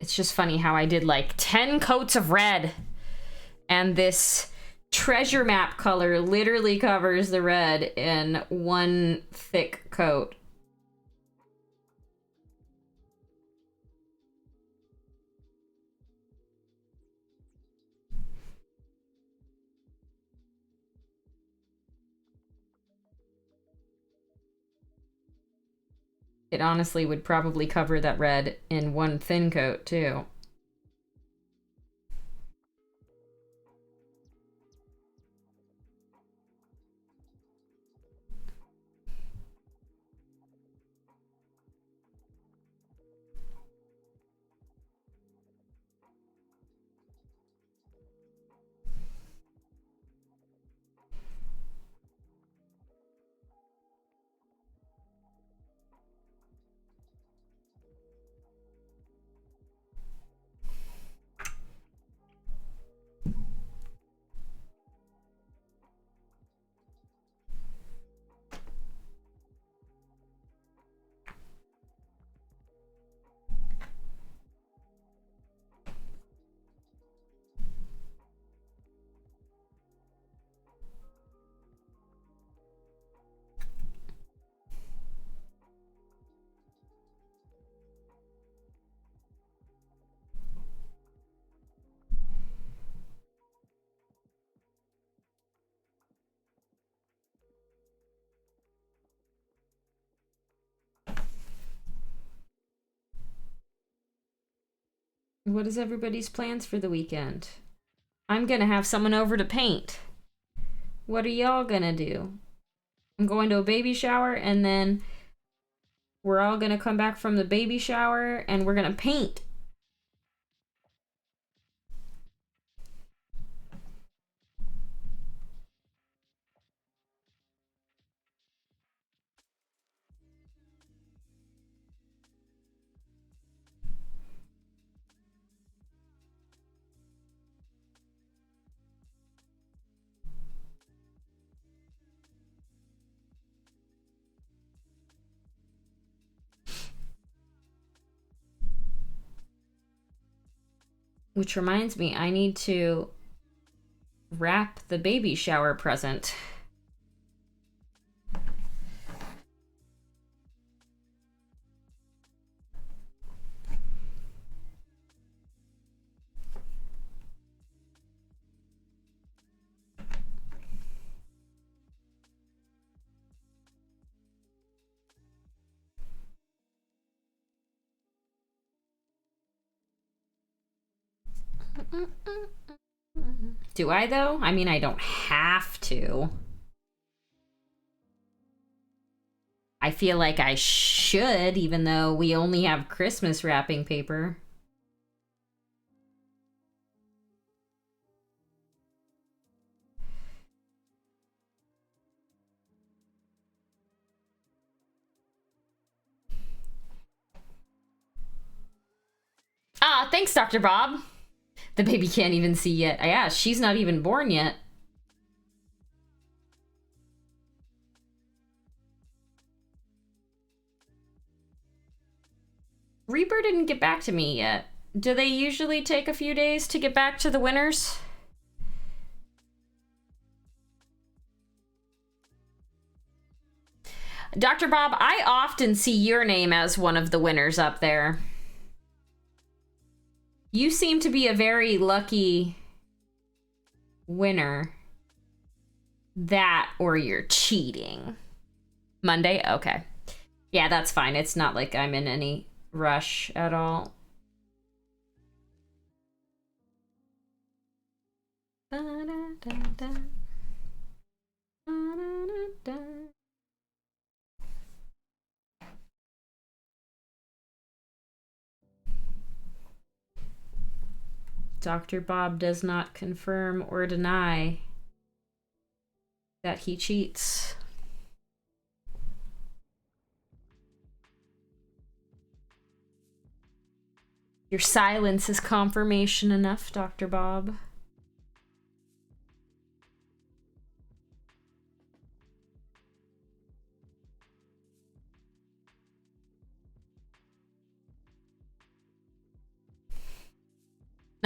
It's just funny how I did like 10 coats of red And this treasure map color literally covers the red in one thick coat. It honestly would probably cover that red in one thin coat, too. What is everybody's plans for the weekend? I'm gonna have someone over to paint. What are y'all gonna do? I'm going to a baby shower, and then we're all gonna come back from the baby shower and we're gonna paint. Which reminds me, I need to wrap the baby shower present. Do I, though? I mean, I don't have to. I feel like I should, even though we only have Christmas wrapping paper. Ah, thanks, Dr. Bob. The baby can't even see yet. Yeah, she's not even born yet. Reaper didn't get back to me yet. Do they usually take a few days to get back to the winners? Dr. Bob, I often see your name as one of the winners up there. You seem to be a very lucky winner. That or you're cheating. Monday? Okay. Yeah, that's fine. It's not like I'm in any rush at all. Dr. Bob does not confirm or deny that he cheats. Your silence is confirmation enough, Dr. Bob.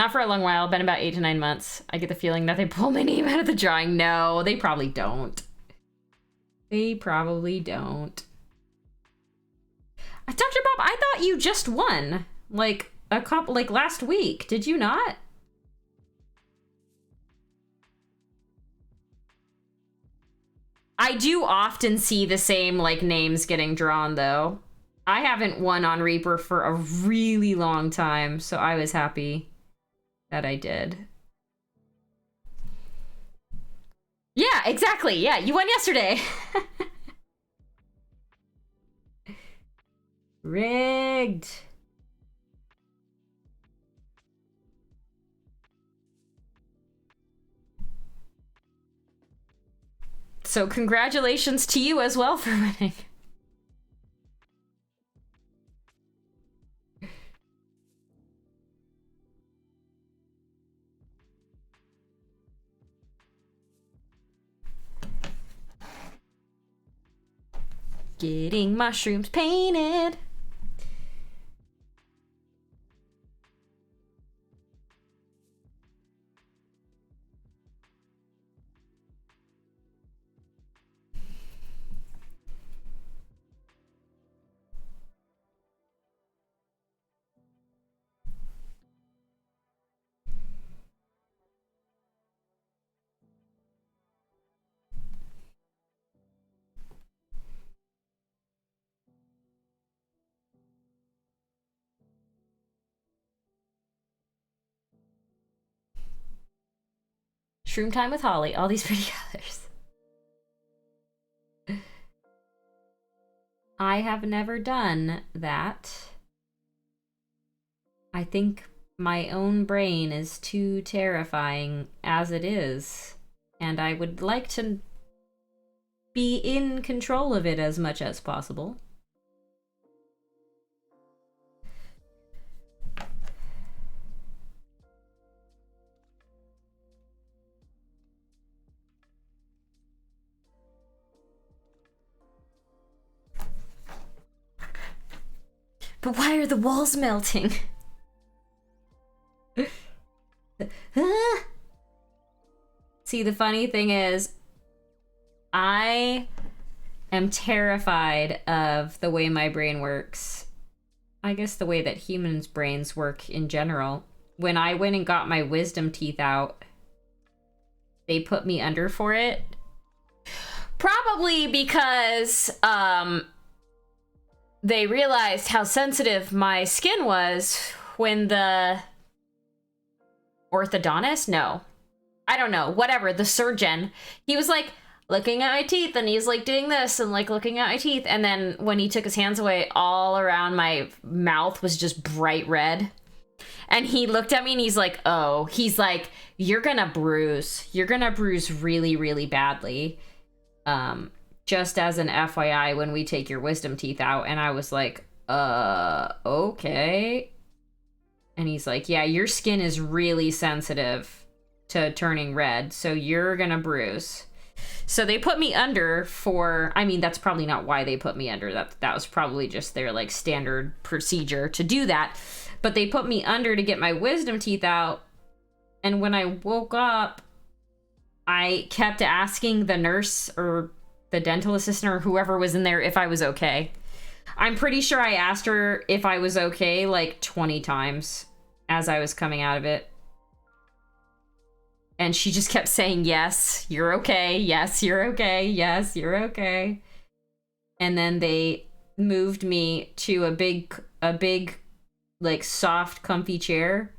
Not for a long while, been about 8 to 9 months. I get the feeling that they pull my name out of the drawing. No, they probably don't. They probably don't. Dr. Bob, I thought you just won. Like, a couple, like last week. Did you not? I do often see the same, like, names getting drawn, though. I haven't won on Reaper for a really long time, so I was happy that I did. Yeah, exactly. Yeah, you won yesterday. Rigged. So congratulations to you as well for winning. Getting mushrooms painted. Shroom time with Holly. All these pretty colors. I have never done that. I think my own brain is too terrifying as it is, and I would like to be in control of it as much as possible. But why are the walls melting? See, the funny thing is, I am terrified of the way my brain works. I guess the way that humans' brains work in general. When I went and got my wisdom teeth out, they put me under for it. Probably because, they realized how sensitive my skin was when the orthodontist, no, I don't know, whatever, the surgeon, he was like looking at my teeth and he's like doing this and like looking at my teeth, and then when he took his hands away, all around my mouth was just bright red. And he looked at me and he's like, oh, he's like, you're gonna bruise really, really badly. Just as an FYI, when we take your wisdom teeth out. And I was like, okay. And he's like, yeah, your skin is really sensitive to turning red, so you're gonna bruise. So they put me under for, I mean, that's probably not why they put me under. That was probably just their like standard procedure to do that. But they put me under to get my wisdom teeth out. And when I woke up, I kept asking the nurse or the dental assistant or whoever was in there if I was okay. I'm pretty sure I asked her if I was okay like 20 times as I was coming out of it. And she just kept saying, yes, you're okay. Yes, you're okay. Yes, you're okay. And then they moved me to a big, like soft, comfy chair.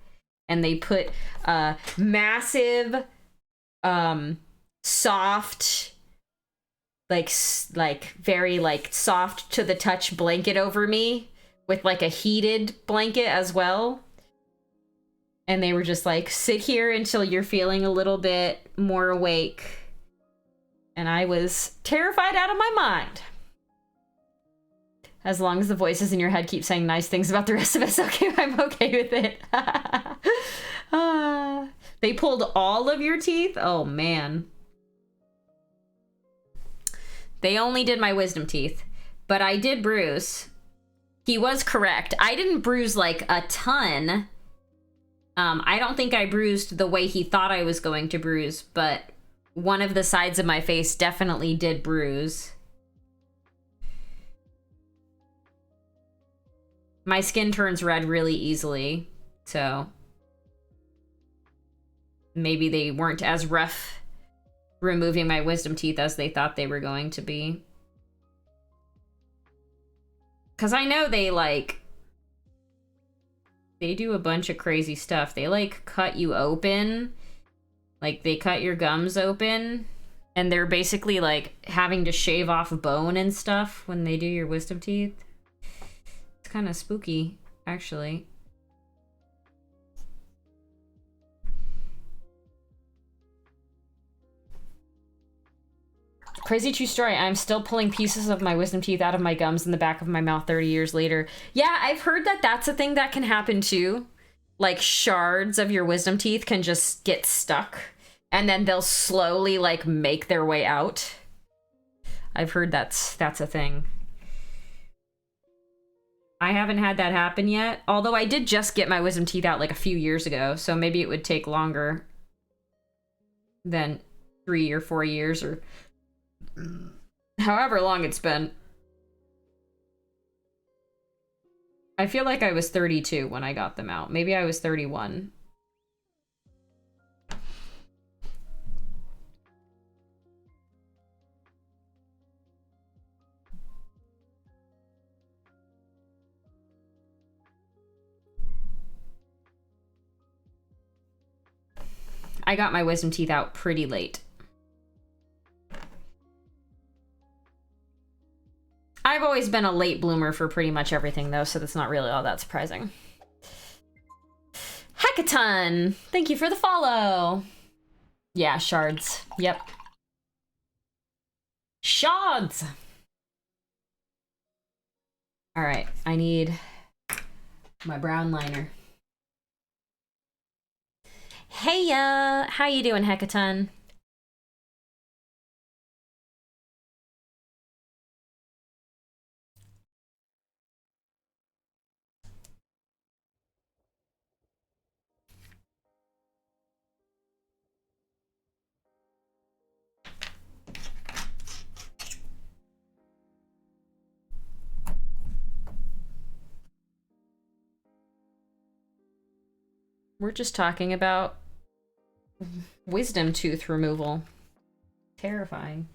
And they put a massive, soft, like very like soft to the touch blanket over me with like a heated blanket as well. And they were just like, sit here until you're feeling a little bit more awake. And I was terrified out of my mind. As long as the voices in your head keep saying nice things about the rest of us, okay, I'm okay with it. They pulled all of your teeth? Oh, man. They only did my wisdom teeth, but I did bruise. He was correct. I didn't bruise like a ton. I don't think I bruised the way he thought I was going to bruise, but one of the sides of my face definitely did bruise. My skin turns red really easily, so maybe they weren't as rough removing my wisdom teeth as they thought they were going to be. Because I know they do a bunch of crazy stuff. They like cut you open, like they cut your gums open, and they're basically like having to shave off bone and stuff when they do your wisdom teeth. It's kind of spooky, actually. Crazy true story. I'm still pulling pieces of my wisdom teeth out of my gums in the back of my mouth 30 years later. Yeah, I've heard that that's a thing that can happen too. Like shards of your wisdom teeth can just get stuck and then they'll slowly like make their way out. I've heard that's a thing. I haven't had that happen yet, although I did just get my wisdom teeth out like a few years ago, so maybe it would take longer than 3 or 4 years or however long it's been. I feel like I was 32 when I got them out. Maybe I was 31. I got my wisdom teeth out pretty late. I've always been a late bloomer for pretty much everything, though, so that's not really all that surprising. Hackathon! Thank you for the follow! Yeah, shards. Yep. Shards! Alright, I need my brown liner. Hey, how you doing, Hackathon? We're just talking about wisdom tooth removal. Terrifying.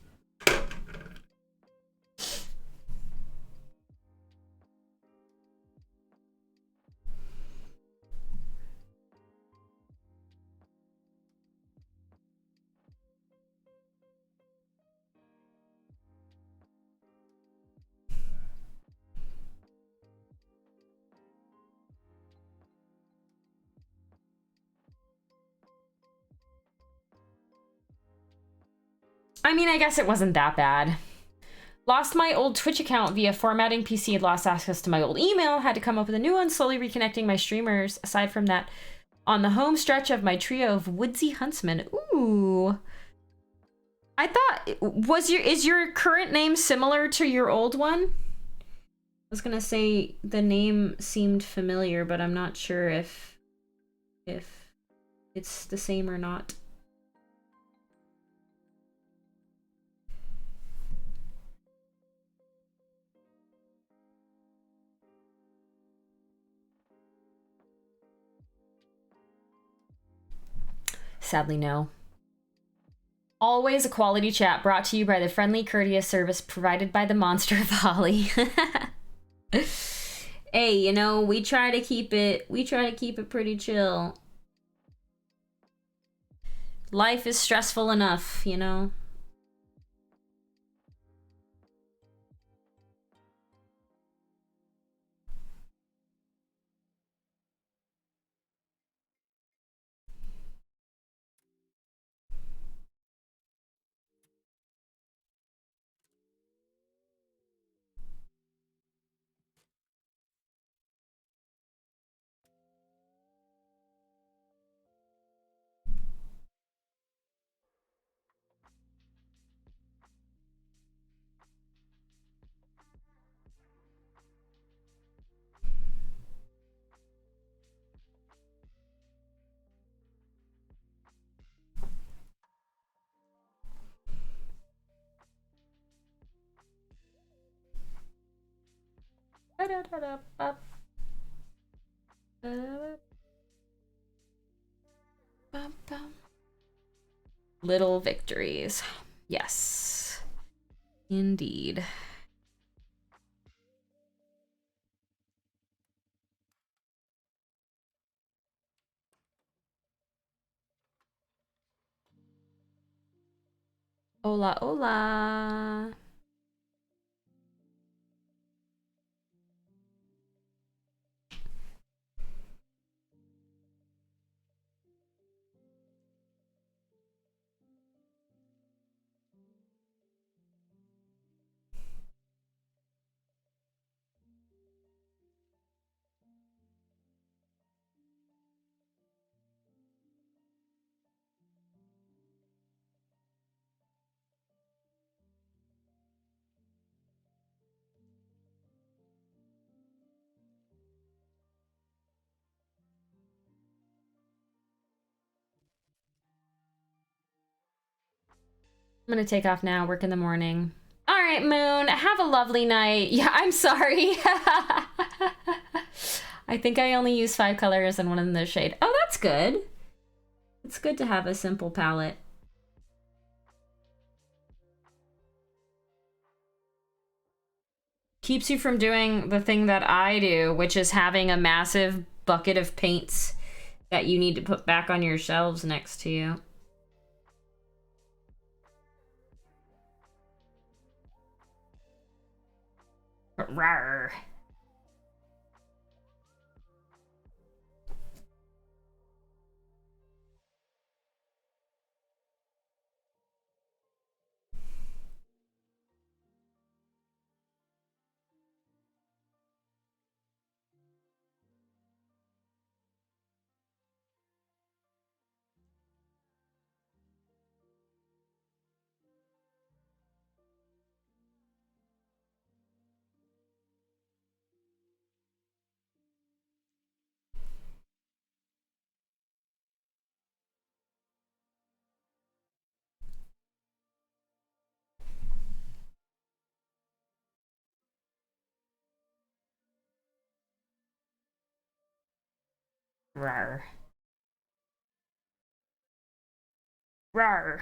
I mean, I guess it wasn't that bad. Lost my old Twitch account via formatting PC, had lost access to my old email, had to come up with a new one, slowly reconnecting my streamers. Aside from that, on the home stretch of my trio of woodsy huntsmen. Ooh. I thought, is your current name similar to your old one? I was gonna say the name seemed familiar, but I'm not sure if it's the same or not. Sadly, no. Always a quality chat brought to you by the friendly, courteous service provided by the Monster of Holly. Hey, you know, we try to keep it pretty chill. Life is stressful enough, you know? Little victories. Yes. Indeed. Hola, hola. I'm gonna take off now, work in the morning. All right, Moon, have a lovely night. Yeah, I'm sorry. I think I only use 5 colors and one in the shade. Oh, that's good. It's good to have a simple palette. Keeps you from doing the thing that I do, which is having a massive bucket of paints that you need to put back on your shelves next to you. Rawr. Rawr. Rawr.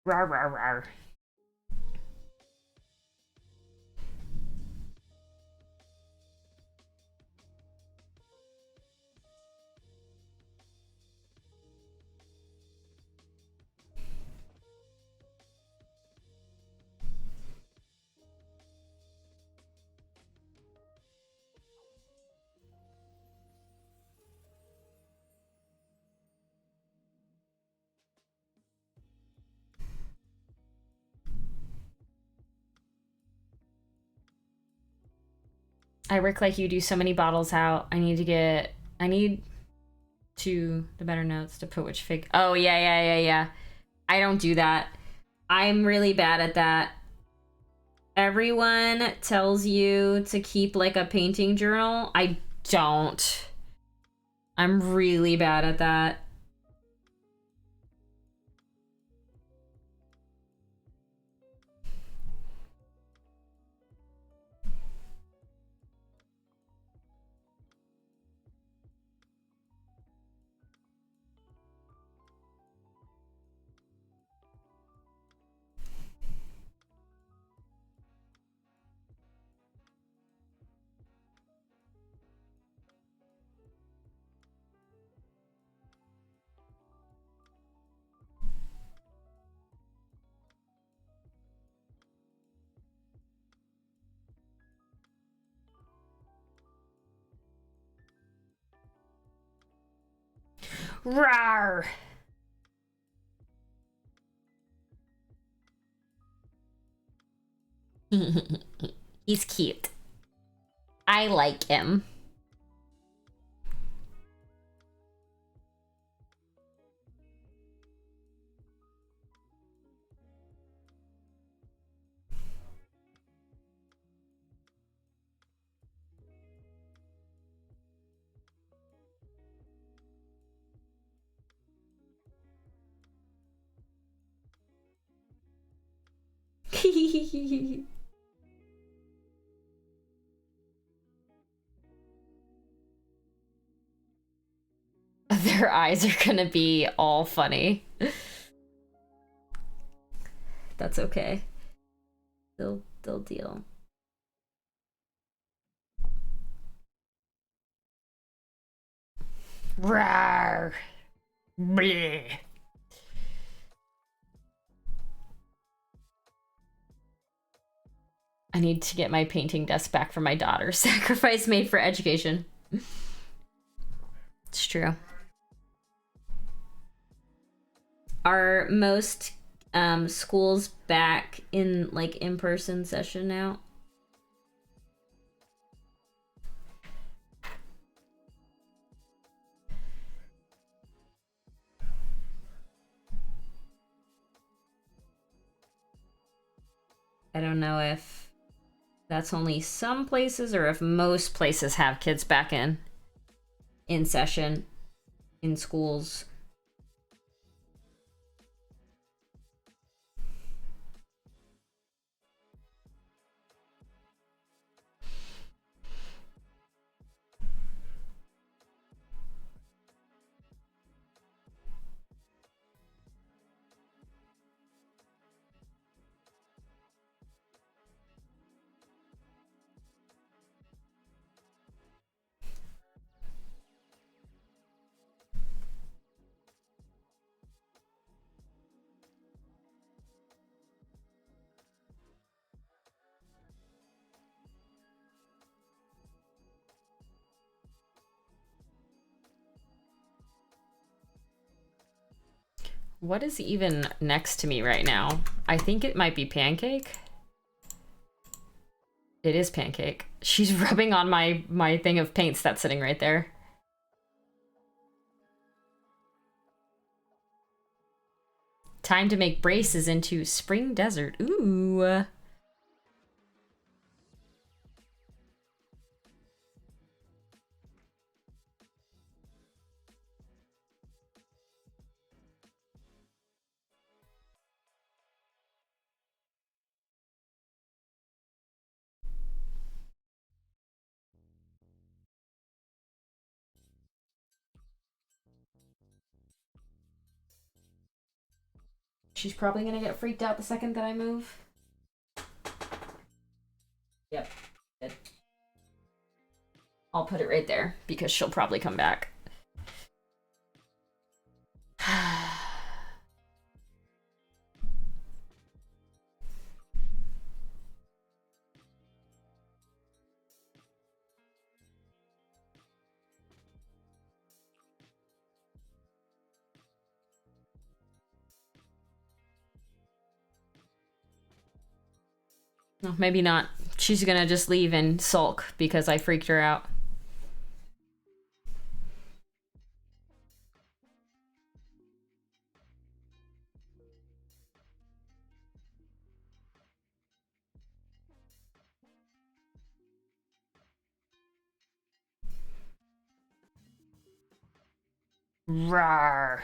Rawr, rawr, rawr. I work like you do so many bottles out. I need to the better notes to put which fig. Oh, yeah. I don't do that. I'm really bad at that. Everyone tells you to keep like a painting journal. I don't. I'm really bad at that. Rawr. He's cute. I like him. their eyes are gonna be all funny. That's okay. They'll deal. Rawr. Bleh. I need to get my painting desk back for my daughter. Sacrifice made for education. It's true. Are most schools back in like in-person session now? I don't know if that's only some places or if most places have kids back in session in schools. What is even next to me right now? I think it might be Pancake. It is Pancake. She's rubbing on my thing of paints that's sitting right there. Time to make braces into Spring Desert. Ooh. She's probably gonna get freaked out the second that I move. Yep. Good. I'll put it right there because she'll probably come back. No, maybe not. She's gonna just leave and sulk because I freaked her out. Rawr.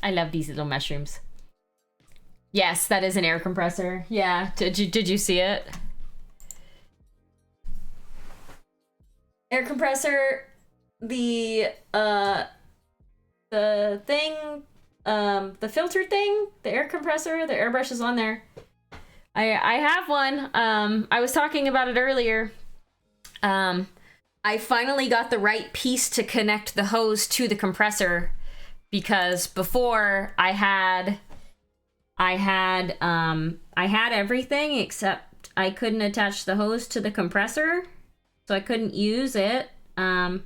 I love these little mushrooms. Yes, that is an air compressor. Yeah, did you see it? Air compressor, the thing, the filter thing, the air compressor, the airbrush is on there. I have one. I was talking about it earlier. I finally got the right piece to connect the hose to the compressor because before I had everything except I couldn't attach the hose to the compressor, so I couldn't use it. But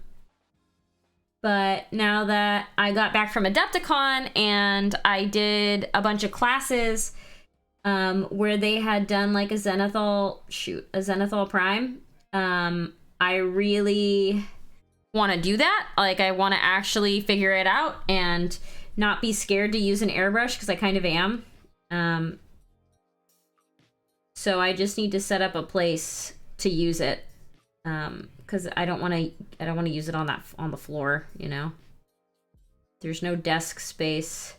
now that I got back from Adepticon and I did a bunch of classes where they had done like a Zenithal Prime, I really want to do that. Like, I want to actually figure it out and not be scared to use an airbrush because I kind of am. So I just need to set up a place to use it. Because I don't want to use it on the floor, you know. There's no desk space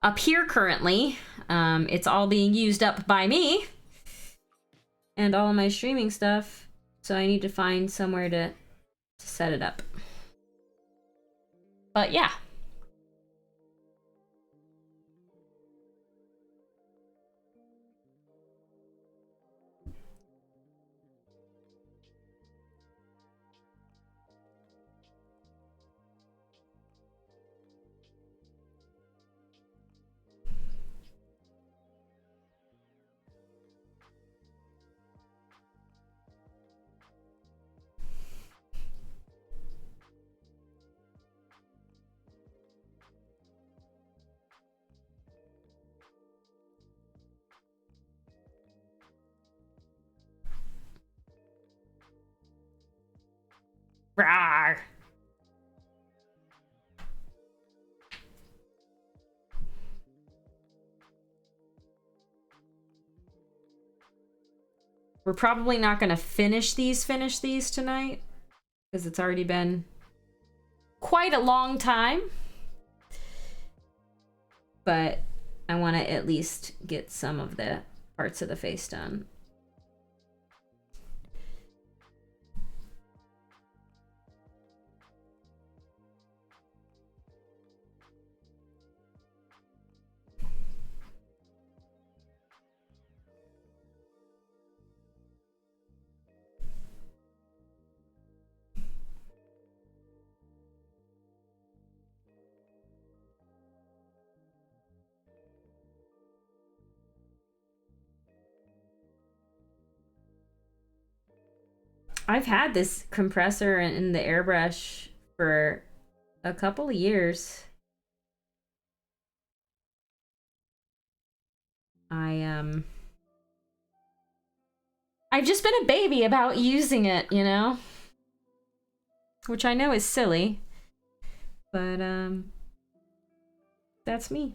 up here currently. It's all being used up by me and all of my streaming stuff. So I need to find somewhere to set it up. But yeah. Rawr. We're probably not going to finish these tonight because it's already been quite a long time. But I want to at least get some of the parts of the face done. I've had this compressor in the airbrush for a couple of years. I've just been a baby about using it, you know? Which I know is silly. But that's me.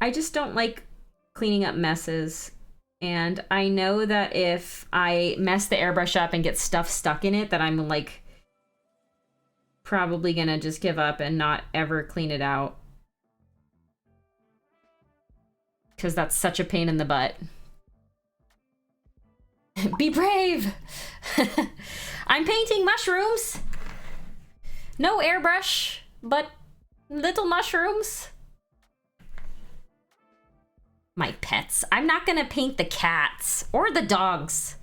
I just don't like cleaning up messes. And I know that if I mess the airbrush up and get stuff stuck in it, that I'm like probably gonna just give up and not ever clean it out. Because that's such a pain in the butt. Be brave! I'm painting mushrooms! No airbrush, but little mushrooms. My pets. I'm not gonna paint the cats or the dogs.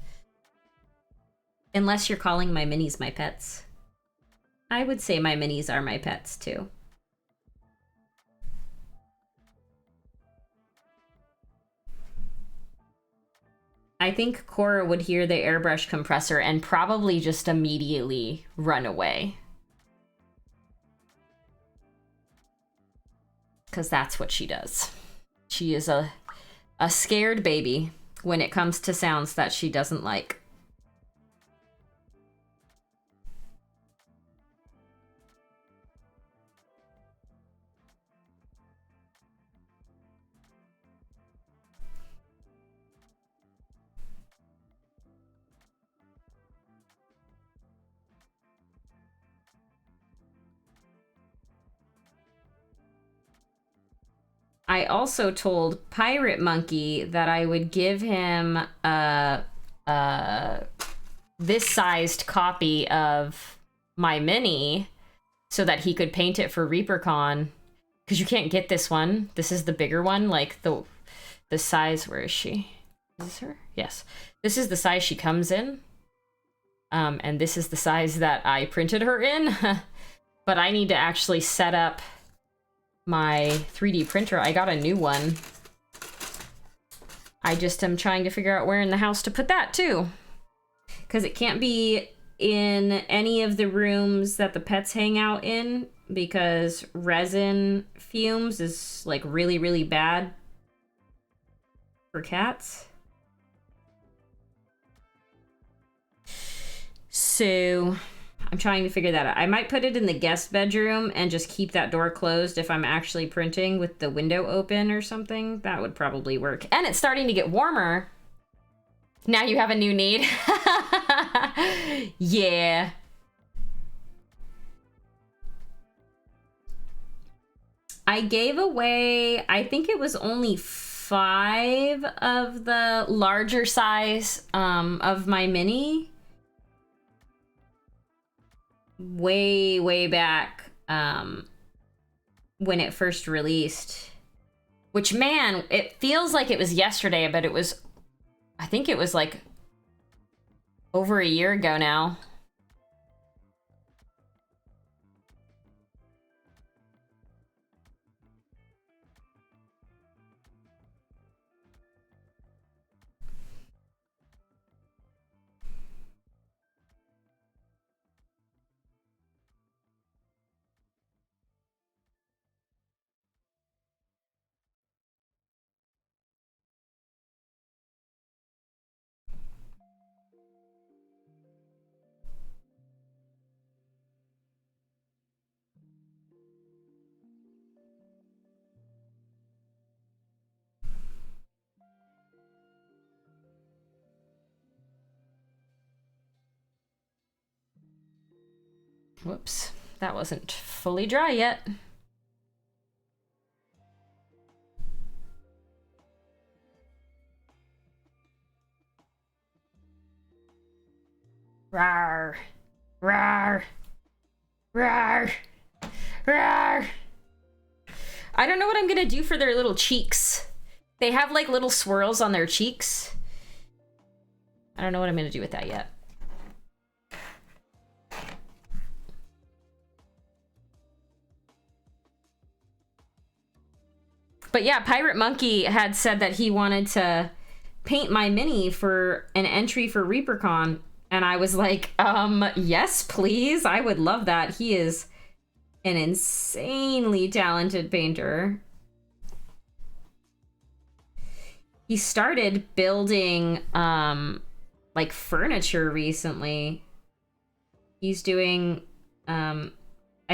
Unless you're calling my minis my pets. I would say my minis are my pets too. I think Cora would hear the airbrush compressor and probably just immediately run away. Because that's what she does. She is a scared baby when it comes to sounds that she doesn't like. I also told Pirate Monkey that I would give him this sized copy of my mini so that he could paint it for ReaperCon. Because you can't get this one. This is the bigger one, like the size. Where is she? Is this her? Yes. This is the size she comes in. And this is the size that I printed her in. But I need to actually set up my 3D printer. I got a new one. I just am trying to figure out where in the house to put that too. Because it can't be in any of the rooms that the pets hang out in because resin fumes is like really, really bad for cats. So I'm trying to figure that out. I might put it in the guest bedroom and just keep that door closed if I'm actually printing with the window open or something. That would probably work. And it's starting to get warmer. Now you have a new need. Yeah. I gave away, I think it was only 5 of the larger size of my mini. Way back when it first released. Which, man, it feels like it was yesterday, but it was, I think it was like over a year ago now. Whoops, that wasn't fully dry yet. Rawr. Rawr. Rawr. Rawr. I don't know what I'm gonna do for their little cheeks. They have like little swirls on their cheeks. I don't know what I'm gonna do with that yet. But yeah, Pirate Monkey had said that he wanted to paint my mini for an entry for ReaperCon. And I was like, yes, please. I would love that. He is an insanely talented painter. He started building, like, furniture recently. He's doing, I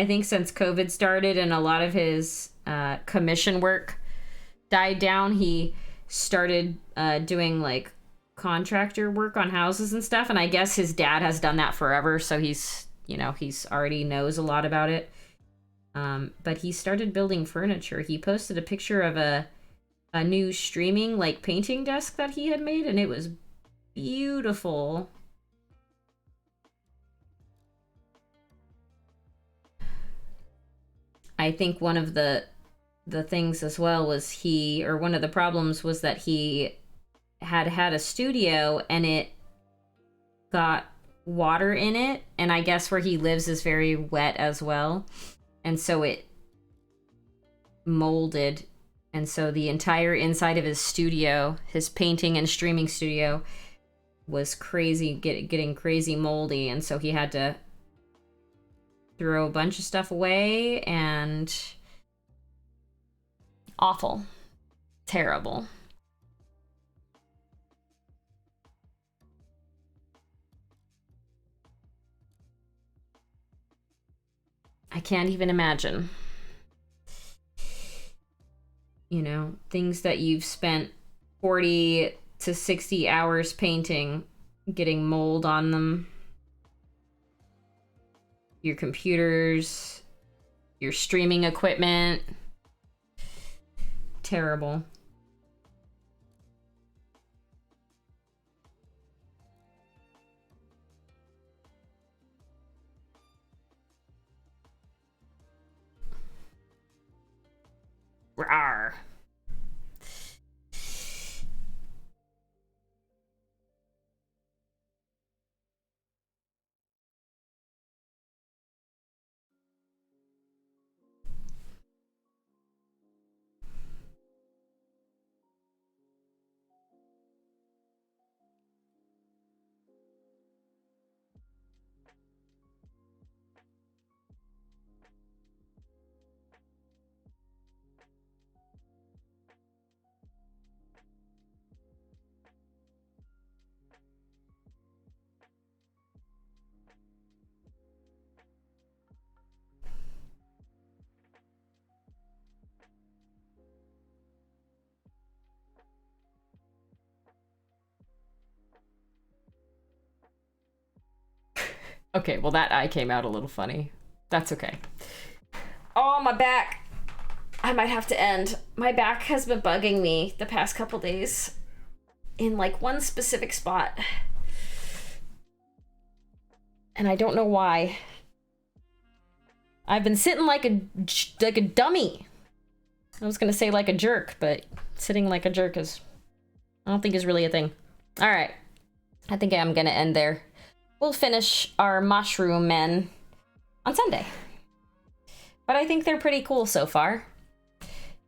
think since COVID started and a lot of his commission work died down, he started doing, like, contractor work on houses and stuff. And I guess his dad has done that forever, so he's, you know, he's already knows a lot about it. But he started building furniture. He posted a picture of a new streaming, like, painting desk that he had made, and it was beautiful. I think one of the things as well was one of the problems was that he had a studio and it got water in it, and I guess where he lives is very wet as well, and so it molded, and so the entire inside of his studio, his painting and streaming studio, was crazy, getting crazy moldy, and so he had to throw a bunch of stuff away. And awful. Terrible. I can't even imagine. You know, things that you've spent 40 to 60 hours painting, getting mold on them. Your computers, your streaming equipment. Terrible. Rawr. Okay, well that eye came out a little funny. That's okay. Oh, my back. I might have to end. My back has been bugging me the past couple days in like one specific spot. And I don't know why. I've been sitting like a dummy. I was gonna say like a jerk, but sitting like a jerk is, I don't think is really a thing. All right, I think I'm gonna end there. We'll finish our mushroom men on Sunday. But I think they're pretty cool so far.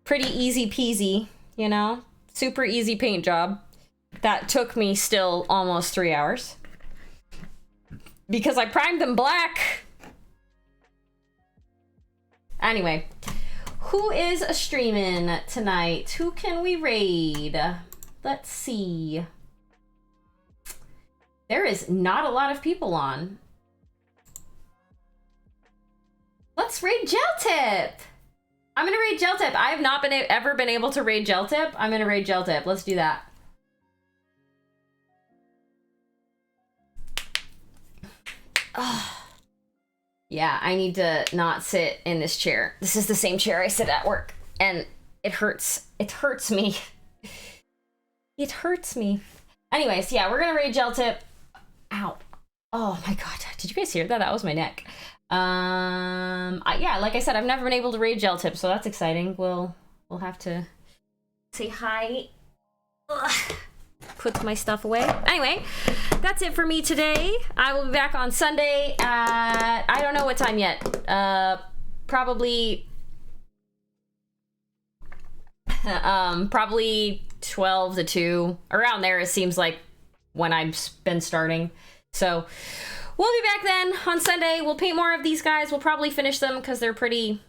Pretty easy peasy, you know? Super easy paint job. That took me still almost 3 hours. Because I primed them black. Anyway, who is streaming tonight? Who can we raid? Let's see. There is not a lot of people on. Let's raid Geltip. I'm gonna raid Geltip. I have not ever been able to raid Geltip. I'm gonna raid Geltip. Let's do that. Oh. Yeah, I need to not sit in this chair. This is the same chair I sit at work, and it hurts. It hurts me. It hurts me. Anyways, yeah, we're gonna raid Geltip. Ow. Oh my god. Did you guys hear that? That was my neck. Yeah, like I said, I've never been able to raid Geltip, so that's exciting. We'll have to say hi. Ugh. Put my stuff away. Anyway, that's it for me today. I will be back on Sunday at, I don't know what time yet. Probably 12 to 2. Around there, it seems like when I've been starting. So we'll be back then on Sunday. We'll paint more of these guys. We'll probably finish them because they're pretty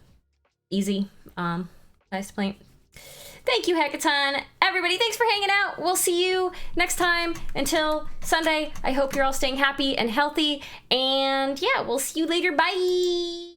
easy. Nice to paint. Thank you, Hekaton. Everybody, thanks for hanging out. We'll see you next time. Until Sunday, I hope you're all staying happy and healthy. And yeah, we'll see you later. Bye.